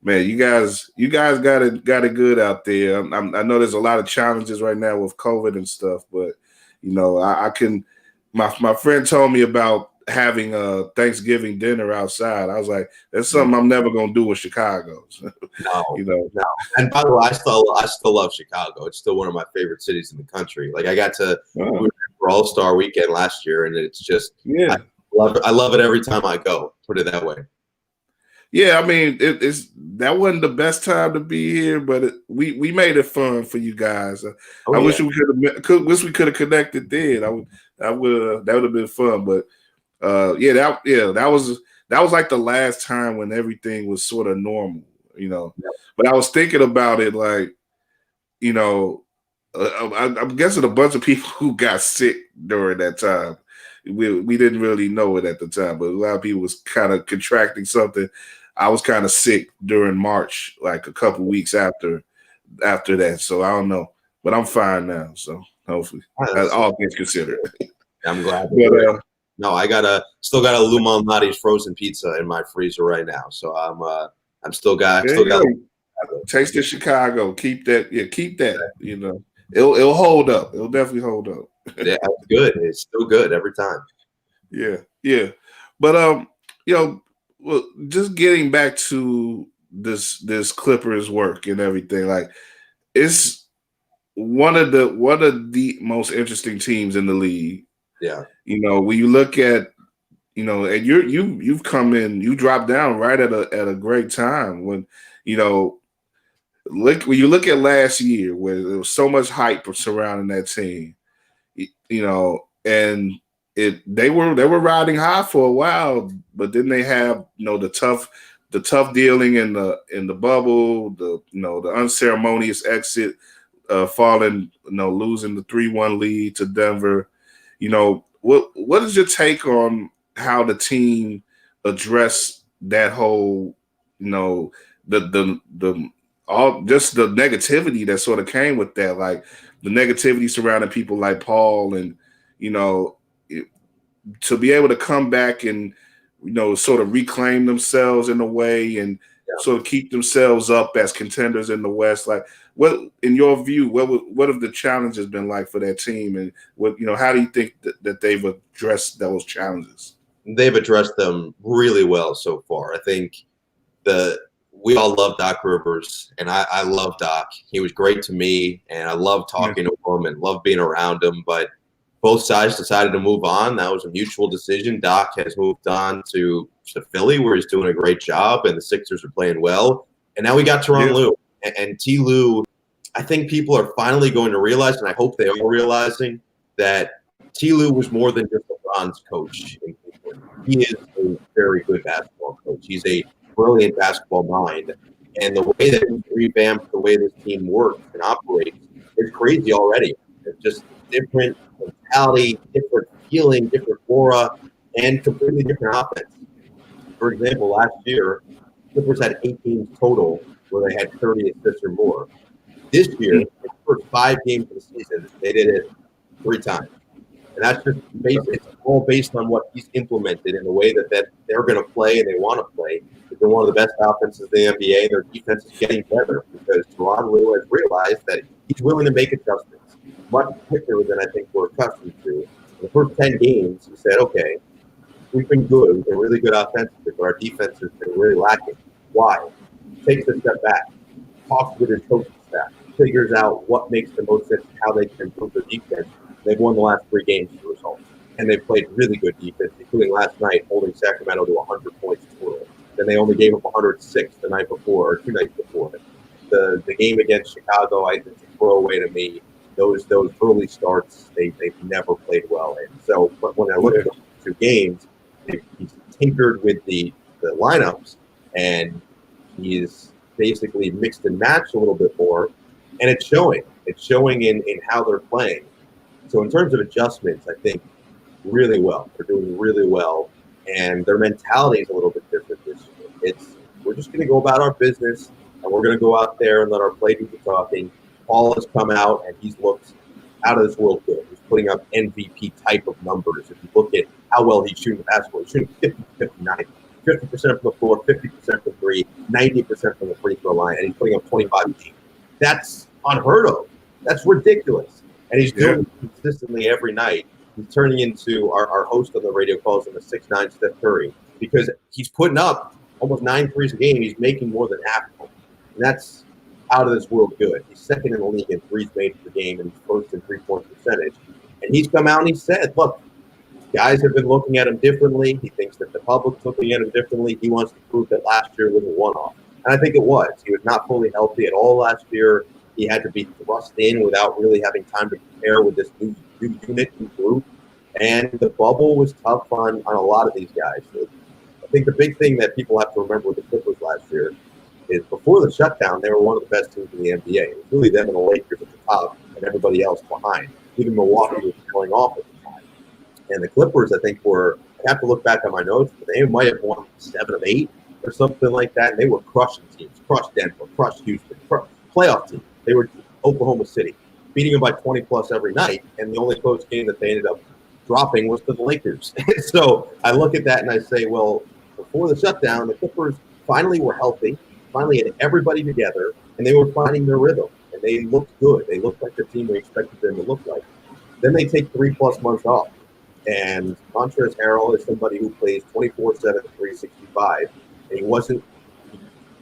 man, you guys got it good out there. I know there's a lot of challenges right now with COVID and stuff, but I can. My friend told me about having a Thanksgiving dinner outside. I was like, that's something I'm never gonna do in Chicago. No. And by the way, I still love Chicago. It's still one of my favorite cities in the country. Like I got to for All-Star Weekend last year, and it's just I love it every time I go. Put it that way. Yeah, I mean, that wasn't the best time to be here, but we made it fun for you guys. I wish we could have connected then. That would have been fun. But that was like the last time when everything was sort of normal, But I was thinking about it, like, I'm guessing a bunch of people who got sick during that time. We didn't really know it at the time, but a lot of people was kind of contracting something. I was kind of sick during March, like a couple weeks after that. So I don't know, but I'm fine now. So hopefully, all things considered. I'm glad. But, no, I still got a Lou Malnati's frozen pizza in my freezer right now. So I'm still got. Taste of Chicago. Keep that. Yeah, keep that. It'll hold up. It'll definitely hold up. Yeah, it's good. It's still good every time. Yeah. But well, just getting back to this Clippers work and everything, like it's one of the most interesting teams in the league. Yeah. When you look at, and you've come in, you dropped down right at a great time when, when you look at last year where there was so much hype surrounding that team, and they were riding high for a while, but then they have the tough dealing in the bubble, the unceremonious exit, falling, losing the 3-1 lead to Denver. What is your take on how the team addressed that whole, just the negativity that sort of came with that, like the negativity surrounding people like Paul, and to be able to come back and sort of reclaim themselves in a way and sort of keep themselves up as contenders in the West. Like, what, in your view, what have the challenges been like for that team, and how do you think that they've addressed those challenges? They've addressed them really well so far. I think we all love Doc Rivers, and I love Doc. He was great to me, and I love talking to him and love being around him. But both sides decided to move on. That was a mutual decision. Doc has moved on to Philly, where he's doing a great job, and the Sixers are playing well. And now we got Tyronn Lue. And T. Lue, I think people are finally going to realize, and I hope they are realizing, that T. Lue was more than just LeBron's coach in coach. He is a very good basketball coach. He's a brilliant basketball mind. And the way that he revamped the way this team works and operates is crazy already. It's just different mentality, different feeling, different aura, and completely different offense. For example, last year, Clippers had 8 games total where they had 30 assists or more. This year, in the first 5 games of the season, they did it 3 times. And that's just it's all based on what he's implemented in the way that they're going to play and they want to play. They're one of the best offenses in the NBA. Their defense is getting better because Toronto has realized that he's willing to make adjustments much quicker than I think we're accustomed to. In the first 10 games, he said, okay, we've been good. We've been really good offensively, but our defense has been really lacking. Why? Takes a step back, talks with his coaching staff, figures out what makes the most sense, how they can improve their defense. They've won the last 3 games as a result. And they've played really good defense, including last night, holding Sacramento to 100 points total. Then they only gave up 106 the night before, or 2 nights before. The game against Chicago, I think, it's a throwaway to me. Those early starts, they've never played well in. So, but when I look at those 2 games, he's tinkered with the lineups, and he's basically mixed and matched a little bit more, and it's showing. It's showing in how they're playing. So in terms of adjustments, I think really well. They're doing really well, and their mentality is a little bit different this year. We're just going to go about our business, and we're going to go out there and let our play do the talking. Paul has come out, and he's looked out of this world good. He's putting up MVP type of numbers. If you look at how well he's shooting the basketball, he's shooting 50, 59, 50% from the floor, 50% from 3, 90% from the free throw line, and he's putting up 25 games. That's unheard of. That's ridiculous. And he's doing it consistently every night. He's turning into our host on the radio calls him a 6'9" Steph Curry because he's putting up almost 9 threes a game. He's making more than half of them. And that's out of this world good. He's second in the league in threes made per game, and he's first in 3-point percentage. And he's come out and he said, look, guys have been looking at him differently. He thinks that the public's looking at him differently. He wants to prove that last year was a one-off. And I think it was. He was not fully healthy at all last year. He had to be thrust in without really having time to prepare with this new unit, new group. And the bubble was tough on a lot of these guys. I think the big thing that people have to remember with the Clippers last year is before the shutdown, they were one of the best teams in the NBA. It was really them and the Lakers at the top and everybody else behind. Even Milwaukee was going off at the time. And the Clippers, I think, I have to look back on my notes, but they might have won 7 of 8 or something like that. And they were crushing teams, crushed Denver, crushed Houston, playoff teams. They were Oklahoma City, beating them by 20-plus every night. And the only close game that they ended up dropping was to the Lakers. So I look at that and I say, well, before the shutdown, the Clippers finally were healthy, finally had everybody together, and they were finding their rhythm. And they looked good. They looked like the team we expected them to look like. Then they take 3+ months off. And Montrezl Harrell is somebody who plays 24/7, 365. And he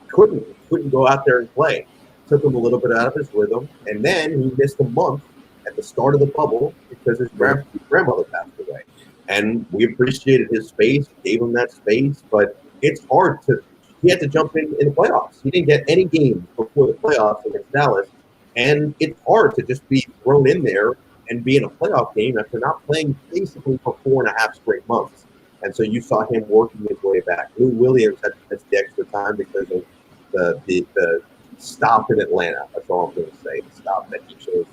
couldn't go out there and play. Took him a little bit out of his rhythm, and then he missed a month at the start of the bubble because his grandmother passed away. And we appreciated his space, gave him that space, but it's hard he had to jump in the playoffs. He didn't get any games before the playoffs against Dallas, and it's hard to just be thrown in there and be in a playoff game after not playing basically for 4.5 straight months. And so you saw him working his way back. Lou Williams had to miss the extra time because of the stop in Atlanta. That's all I'm going to say. The stop that he chose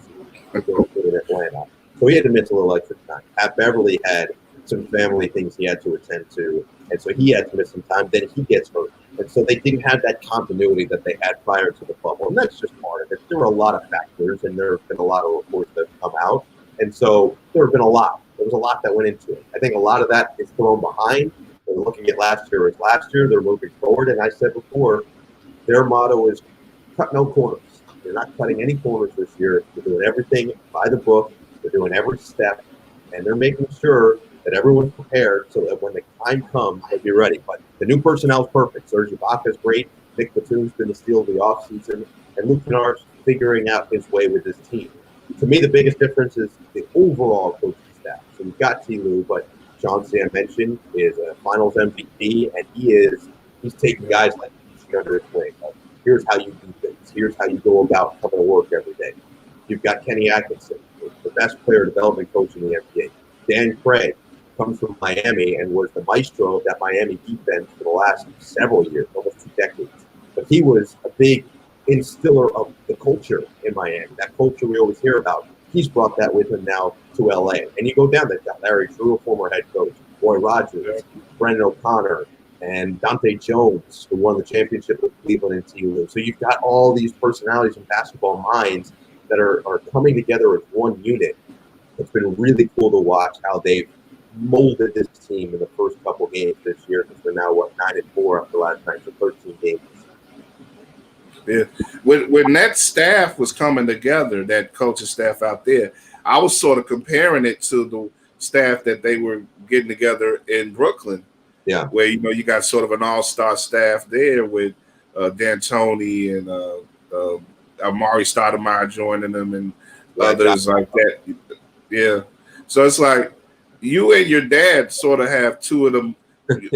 to go to in Atlanta. So he had to miss a little extra time. Pat Beverly had some family things he had to attend to, and so he had to miss some time. Then he gets hurt. And so they didn't have that continuity that they had prior to the bubble. And that's just part of it. There were a lot of factors, and there have been a lot of reports that have come out. And so there have been a lot. There was a lot that went into it. I think a lot of that is thrown behind. They're looking at last year as last year. They're moving forward. And I said before, their motto is cut no corners. They're not cutting any corners this year. They're doing everything by the book. They're doing every step. And they're making sure that everyone's prepared so that when the time comes, they'll be ready. But the new personnel is perfect. Serge Ibaka is great. Nick Batum's been the steal of the offseason. And Luke Kennard's figuring out his way with this team. To me, the biggest difference is the overall coaching staff. So you've got T. Lou, but Chauncey, I mentioned, is a finals MVP, and he's taking guys like under his wing. Like, here's how you do things. Here's how you go about coming to work every day. You've got Kenny Atkinson, the best player development coach in the NBA. Dan Craig, comes from Miami and was the maestro of that Miami defense for the last several years, almost 2 decades. But he was a big instiller of the culture in Miami, that culture we always hear about. He's brought that with him now to LA. And you go down, they've got Larry Drew, former head coach, Roy Rogers, Brendan O'Connor, and Dante Jones, who won the championship with Cleveland and TU. So you've got all these personalities and basketball minds that are coming together as one unit. It's been really cool to watch how they've molded this team in the first couple games this year, because they're now, 9-4 after last night, so 13 games. Yeah. When that staff was coming together, that coaching staff out there, I was sort of comparing it to the staff that they were getting together in Brooklyn. Yeah. Where, you got sort of an all-star staff there with D'Antoni and Amari Stoudemire joining them and others like that. Yeah. So it's like you and your dad sort of have two of them.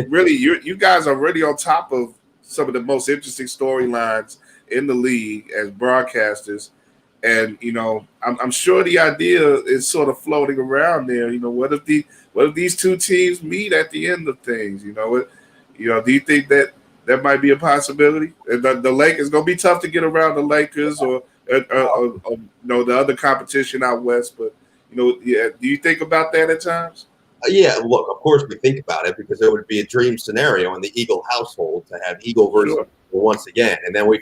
Really, you guys are really on top of some of the most interesting storylines in the league as broadcasters. And, I'm sure the idea is sort of floating around there. What if these two teams meet at the end of things? Do you think that might be a possibility? The Lakers, going to be tough to get around the Lakers or the other competition out west. But, do you think about that at times? Yeah, look, of course we think about it, because it would be a dream scenario in the Eagle household to have Eagle versus Eagle once again. And then we'll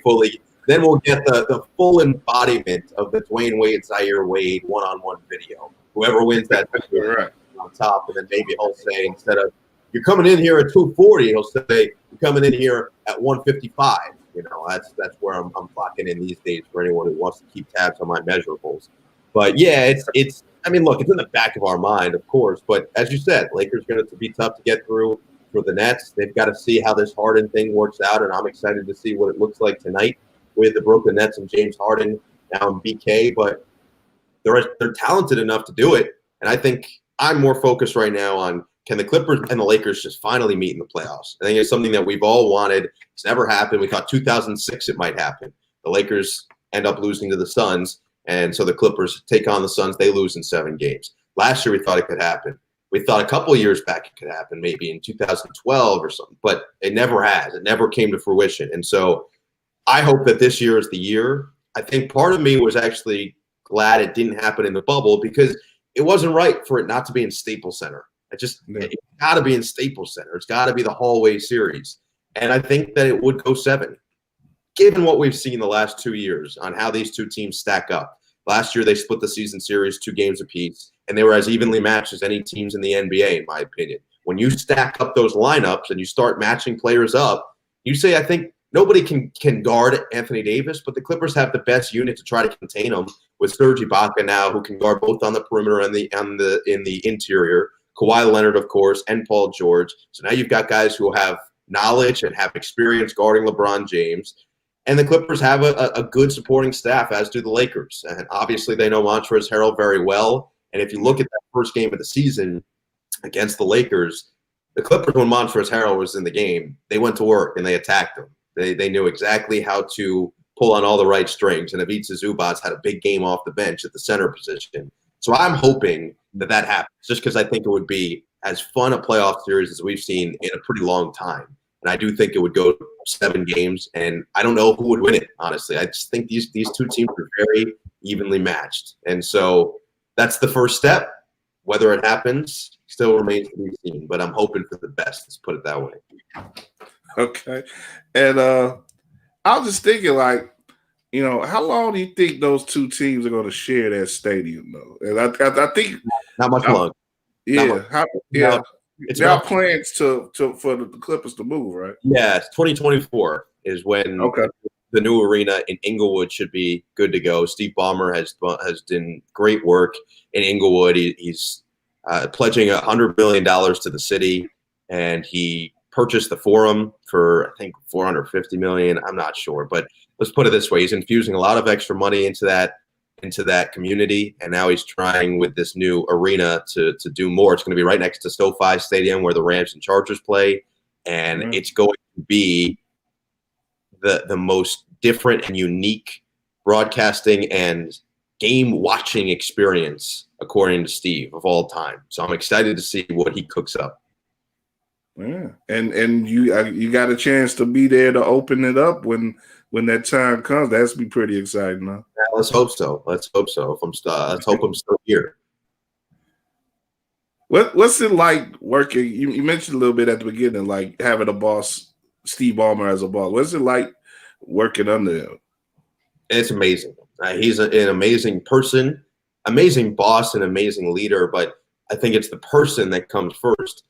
get the full embodiment of the Dwayne Wade, Zaire Wade one-on-one video. Whoever wins that right on top, and then maybe he'll say, instead of "you're coming in here at 240," he'll say, "You're coming in here at 155." That's where I'm clocking in these days for anyone who wants to keep tabs on my measurables. But yeah, it's I mean, look, it's in the back of our mind, of course. But as you said, Lakers going to be tough to get through for the Nets. They've got to see how this Harden thing works out, and I'm excited to see what it looks like tonight with the Brooklyn Nets and James Harden now in BK. But they're talented enough to do it, and I think I'm more focused right now on, can the Clippers and the Lakers just finally meet in the playoffs? I think it's something that we've all wanted. It's never happened. We thought 2006 it might happen. The Lakers end up losing to the Suns, and so the Clippers take on the Suns. They lose in 7 games. Last year we thought it could happen. We thought a couple of years back it could happen, maybe in 2012 or something, but it never has. It never came to fruition. And so I hope that this year is the year. I think part of me was actually glad it didn't happen in the bubble, because it wasn't right for it not to be in Staples Center. It's got to be in Staples Center. It's got to be the hallway series. And I think that it would go 7, given what we've seen the last 2 years on how these two teams stack up. Last year, they split the season series 2 games apiece, and they were as evenly matched as any teams in the NBA, in my opinion. When you stack up those lineups and you start matching players up, you say, I think nobody can guard Anthony Davis, but the Clippers have the best unit to try to contain him, with Serge Ibaka now, who can guard both on the perimeter and in the interior. Kawhi Leonard, of course, and Paul George. So now you've got guys who have knowledge and have experience guarding LeBron James. And the Clippers have a good supporting staff, as do the Lakers. And obviously they know Montrezl Harrell very well. And if you look at that first game of the season against the Lakers, the Clippers, when Montrezl Harrell was in the game, they went to work and they attacked him. They knew exactly how to pull on all the right strings. And Ivica Zubac had a big game off the bench at the center position. So I'm hoping that happens, just because I think it would be as fun a playoff series as we've seen in a pretty long time. And I do think it would go 7 games, and I don't know who would win it, honestly. I just think these two teams are very evenly matched. And so that's the first step. Whether it happens still remains to be seen, but I'm hoping for the best. Let's put it that way. Okay. And I was just thinking, how long do you think those two teams are going to share that stadium, though? And I think not much longer. Yeah. It's now plans for the Clippers to move, right? Yeah, 2024 is when the new arena in Inglewood should be good to go. Steve Ballmer has done great work in Inglewood. He's pledging $100 million to the city, and he purchased the Forum for, I think, $450 million. I'm not sure, but let's put it this way: he's infusing a lot of extra money into that community, and now he's trying with this new arena to do more. It's going to be right next to SoFi Stadium, where the Rams and Chargers play, and it's going to be the most different and unique broadcasting and game watching experience, according to Steve, of all time. So I'm excited to see what he cooks up. Yeah, and you got a chance to be there to open it up when that time comes. That's be pretty exciting, huh? Yeah, let's hope so. Let's hope so. If let's hope I'm still here. What's it like working? You mentioned a little bit at the beginning, like having a boss, Steve Ballmer as a boss. What's it like working under him? It's amazing. He's an amazing person, amazing boss, and amazing leader. But I think it's the person that comes first.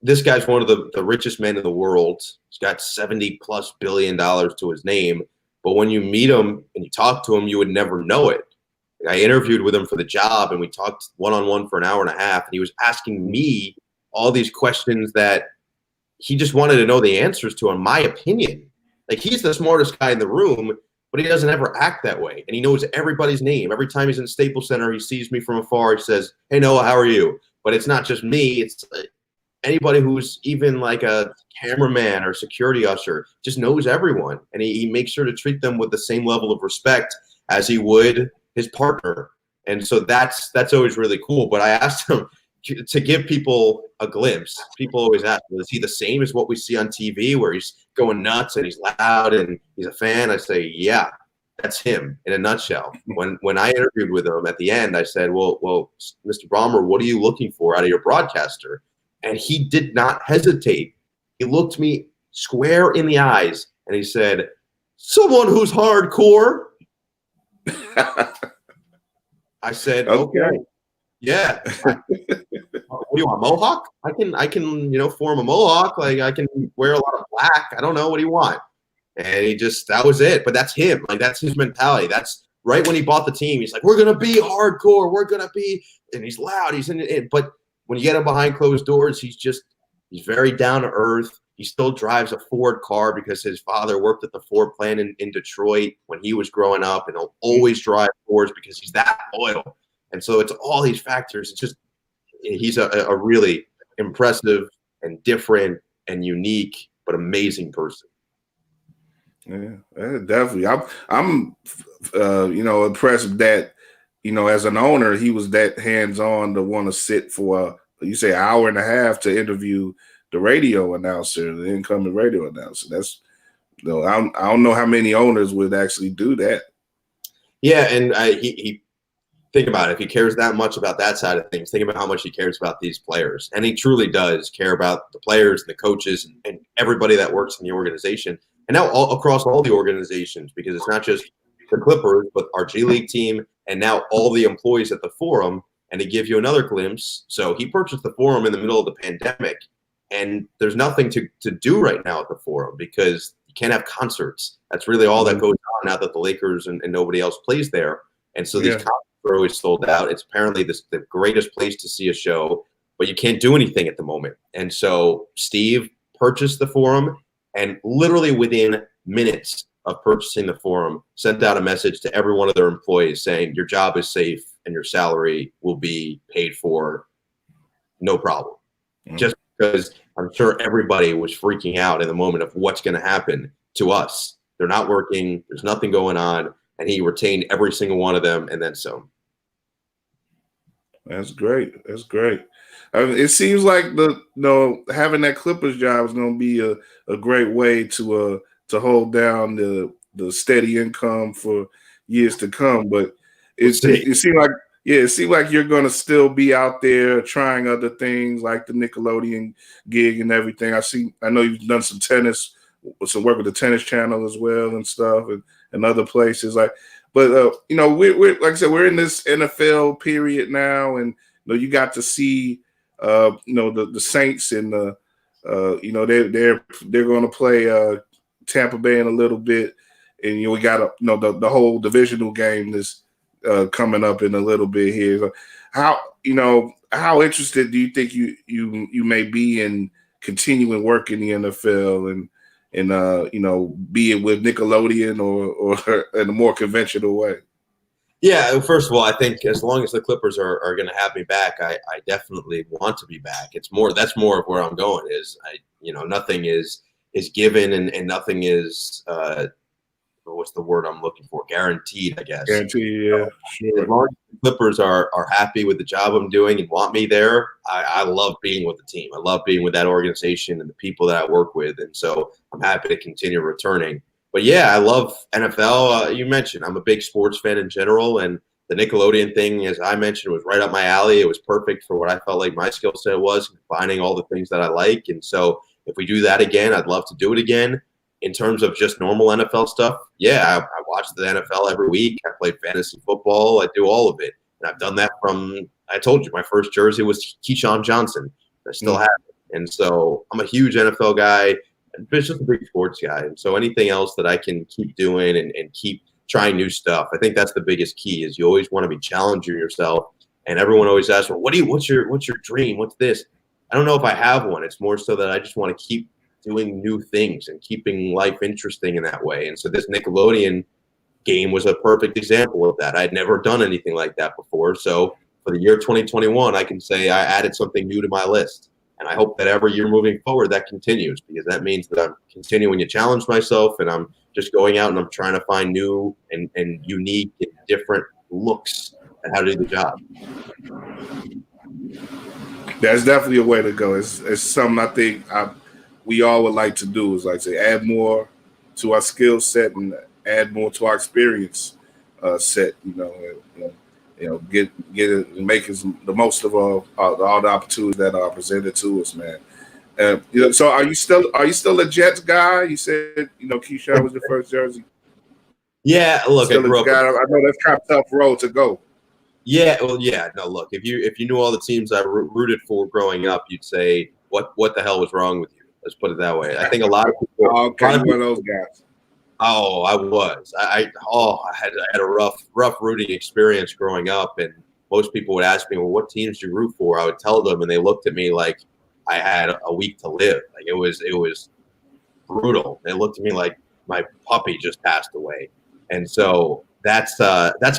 This guy's one of the richest men in the world. He's got $70+ billion to his name. But when you meet him and you talk to him, you would never know it. I interviewed with him for the job, and we talked one-on-one for an hour and a half, and he was asking me all these questions that he just wanted to know the answers to, in my opinion. Like, he's the smartest guy in the room, but he doesn't ever act that way. And he knows everybody's name. Every time he's in Staples Center, he sees me from afar. He says, "Hey, Noah, how are you?" But it's not just me. It's anybody who's even like a cameraman or security usher just knows everyone. And he makes sure to treat them with the same level of respect as he would his partner. And so that's always really cool. But I asked him to give people a glimpse. People always ask, is he the same as what we see on TV, where he's going nuts and he's loud and he's a fan? I say, yeah, that's him in a nutshell. When I interviewed with him at the end, I said, well, Mr. Ballmer, what are you looking for out of your broadcaster? And he did not hesitate. He looked me square in the eyes and he said, someone who's hardcore. I said, okay. Yeah. What do you want, mohawk? I can form a mohawk. Like, I can wear a lot of black. I don't know. What do you want? And that was it. But that's him. Like, that's his mentality. That's right when he bought the team. He's like, we're going to be hardcore. We're going to be, and he's loud. He's in it. But when you get him behind closed doors, he's very down to earth. He still drives a Ford car because his father worked at the Ford plant in Detroit when he was growing up, and he'll always drive Fords because he's that loyal. And so it's all these factors. It's just, he's a really impressive and different and unique but amazing person. Yeah, definitely. I'm impressed that, as an owner, he was that hands-on to want to sit for you say an hour and a half to interview the radio announcer, the incoming radio announcer. That's, I don't know how many owners would actually do that. Yeah, and he think about it. If he cares that much about that side of things, think about how much he cares about these players. And he truly does care about the players and the coaches and everybody that works in the organization. And now across all the organizations, because it's not just the Clippers, but our G League team and now all the employees at the Forum. And to give you another glimpse, so he purchased the Forum in the middle of the pandemic. And there's nothing to do right now at the Forum because you can't have concerts. That's really all that goes on now that the Lakers and nobody else plays there. And so these concerts are always sold out. It's apparently the greatest place to see a show, but you can't do anything at the moment. And so Steve purchased the Forum, and literally within minutes of purchasing the Forum, sent out a message to every one of their employees saying, your job is safe and your salary will be paid for, no problem. Just because I'm sure everybody was freaking out in the moment of what's going to happen to us. They're not working. There's nothing going on. And he retained every single one of them and then some. That's great. That's great. I mean, it seems like having that Clippers job is going to be a great way to hold down the steady income for years to come. But it seems like you're going to still be out there trying other things like the Nickelodeon gig and everything. I know you've done some work with the Tennis Channel as well and stuff and other places. But we're like I said, we're in this NFL period now, and you got to see the Saints and they're going to play Tampa Bay in a little bit, and we got the whole divisional game this coming up in a little bit here. How interested do you think you may be in continuing work in the NFL and be it with Nickelodeon or in a more conventional way? Yeah, first of all, I think as long as the Clippers are going to have me back, I definitely want to be back. That's more of where I'm going is nothing is given and nothing is what's the word I'm looking for? Guaranteed, I guess. Guarantee, yeah, As sure. long as the Clippers are happy with the job I'm doing and want me there, I love being with the team. I love being with that organization and the people that I work with, and so I'm happy to continue returning. But yeah, I love NFL. You mentioned I'm a big sports fan in general, and the Nickelodeon thing, as I mentioned, was right up my alley. It was perfect for what I felt like my skill set was, combining all the things that I like. And so if we do that again, I'd love to do it again. In terms of just normal NFL stuff, yeah, I watch the NFL every week. I play fantasy football. I do all of it. And I've done that from, I told you, my first jersey was Keyshawn Johnson. I still have it. And so I'm a huge NFL guy, and just a big sports guy. And so anything else that I can keep doing and keep trying new stuff, I think that's the biggest key. Is you always want to be challenging yourself. And everyone always asks, well, what's your dream? What's this? I don't know if I have one. It's more so that I just want to keep doing new things and keeping life interesting in that way. And so this Nickelodeon game was a perfect example of that. I'd never done anything like that before. So for the year 2021, I can say I added something new to my list. And I hope that every year moving forward, that continues, because that means that I'm continuing to challenge myself, and I'm just going out and I'm trying to find new and unique and different looks at how to do the job. That's definitely a way to go. It's something I think we all would like to do, is like say add more to our skill set and add more to our experience set. Get it and make the most of all the opportunities that are presented to us, man. So are you still a Jets guy? You said Keyshawn was the first jersey. Yeah, look, Still a guy. I know that's kind of tough road to go. Yeah, well, yeah. No, look, if you knew all the teams I rooted for growing up, you'd say what the hell was wrong with you? Let's put it that way. I think a lot of people. Okay, one of those guys. Oh, I was. I had a rough rooting experience growing up, and most people would ask me, "Well, what teams do you root for?" I would tell them, and they looked at me like I had a week to live. Like it was brutal. They looked at me like my puppy just passed away, and so that's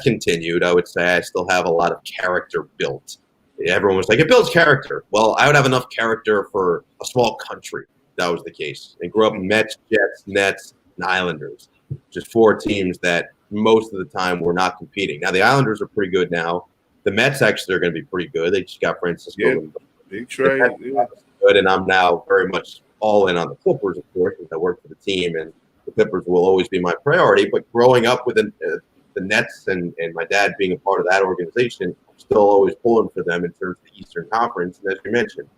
continued. I would say I still have a lot of character built. Everyone was like, it builds character. Well, I would have enough character for a small country. That was the case. They grew up in Mets, Jets, Nets, and Islanders. Just four teams that most of the time were not competing. Now, the Islanders are pretty good now. The Mets actually are going to be pretty good. They just got Francisco. Yeah, big trade. Yeah. Good, and I'm now very much all in on the Clippers, of course, since I work for the team, and the Clippers will always be my priority. But growing up with the Nets and my dad being a part of that organization, I'm still always pulling for them in terms of the Eastern Conference. And as you mentioned,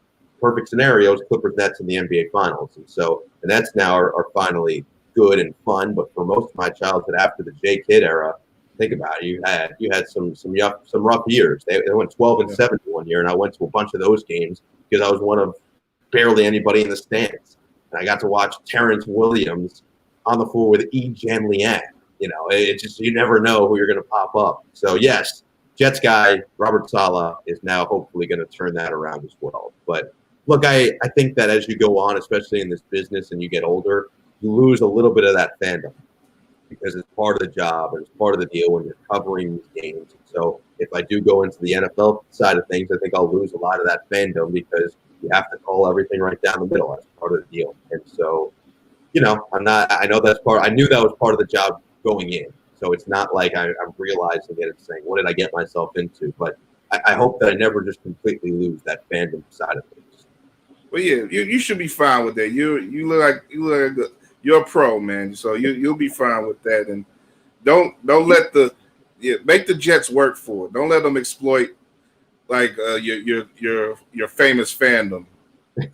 perfect scenarios, Clippers Nets in the NBA Finals. And so the Nets now are finally good and fun. But for most of my childhood, after the J Kidd era, think about it, you had some rough years. They went 12-7 one year, and I went to a bunch of those games because I was one of barely anybody in the stands. And I got to watch Terrence Williams on the floor with Jan Liang. It just, you never know who you're going to pop up. So, yes, Jets guy, Robert Saleh, is now hopefully going to turn that around as well. But, look, I think that as you go on, especially in this business and you get older, you lose a little bit of that fandom because it's part of the job and it's part of the deal when you're covering these games. So if I do go into the NFL side of things, I think I'll lose a lot of that fandom because you have to call everything right down the middle. That's part of the deal. And so, I knew that was part of the job going in. So it's not like I'm realizing it and saying, what did I get myself into? But I hope that I never just completely lose that fandom side of things. Well, yeah, you should be fine with that. You look like you're a pro, man. So you'll be fine with that. And don't let make the Jets work for it. Don't let them exploit like your famous fandom.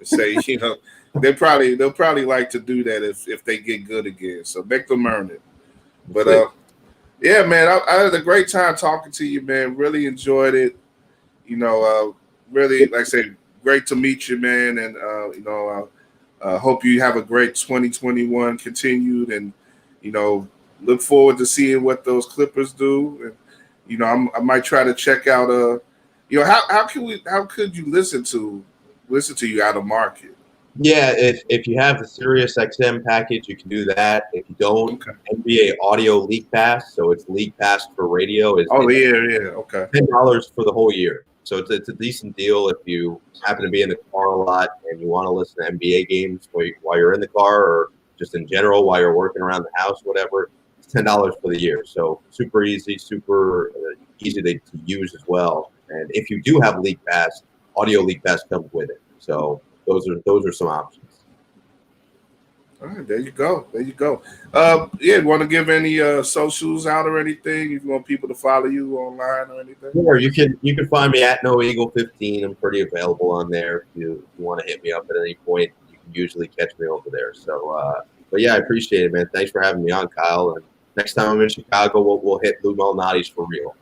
Say they'll probably like to do that if they get good again. So make them earn it. But yeah, man, I had a great time talking to you, man. Really enjoyed it. Really, like I said, great to meet you, man. And hope you have a great 2021 continued, and look forward to seeing what those Clippers do. And I might try to check out. How could you listen to you out of market? Yeah, if you have the Sirius XM package, you can do that. If you don't, NBA Audio League Pass, so it's League Pass for radio. Okay. $10 for the whole year. So it's a decent deal if you happen to be in the car a lot and you want to listen to NBA games while you're in the car or just in general while you're working around the house, whatever. It's $10 for the year. So super easy, super easy to use as well. And if you do have League Pass, Audio League Pass comes with it. So those are some options. All right, there you go. There you go. Yeah, want to give any socials out or anything? If you want people to follow you online or anything? Or you can find me at NoEagle15. I'm pretty available on there. If you want to hit me up at any point, you can usually catch me over there. So, but yeah, I appreciate it, man. Thanks for having me on, Kyle. And next time I'm in Chicago, we'll hit Lou Malnati's for real.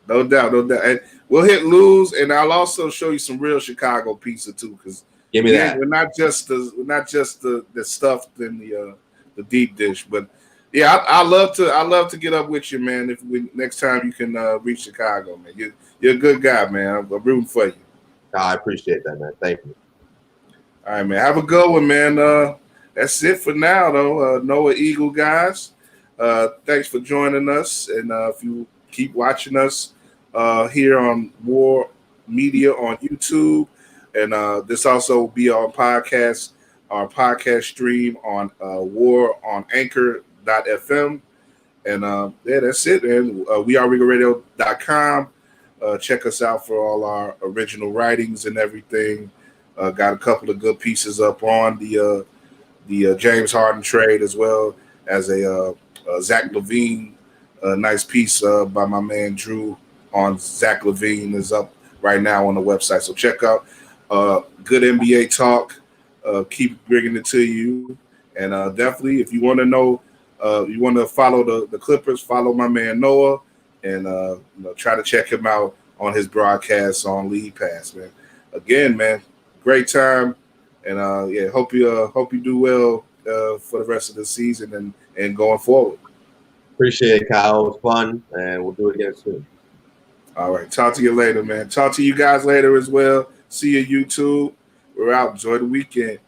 No doubt, no doubt. And we'll hit Lou's, and I'll also show you some real Chicago pizza too, because give me that. We're not just the stuffed and the deep dish, but yeah, I love to get up with you, man. If next time you can reach Chicago, man, you're a good guy, man. I'm rooting for you. I appreciate that, man. Thank you. All right, man. Have a good one, man. That's it for now, though. Noah Eagle guys, thanks for joining us, and if you keep watching us here on WARR Media on YouTube. And this also will be on podcast, our podcast stream on WARR on anchor.fm. And yeah, that's it. And weareregalradio.com. Check us out for all our original writings and everything. Got a couple of good pieces up on the James Harden trade, as well as a Zach LaVine nice piece by my man Drew on Zach LaVine is up right now on the website. So check out good NBA talk. Keep bringing it to you. And definitely, if you want to know, you want to follow the Clippers, follow my man Noah, and try to check him out on his broadcasts on League Pass, man. Again, man, great time, and yeah, hope you do well for the rest of the season and going forward. Appreciate it, Kyle. It was fun, and we'll do it again soon. All right, talk to you later, man. Talk to you guys later as well. See you, YouTube. We're out. Enjoy the weekend.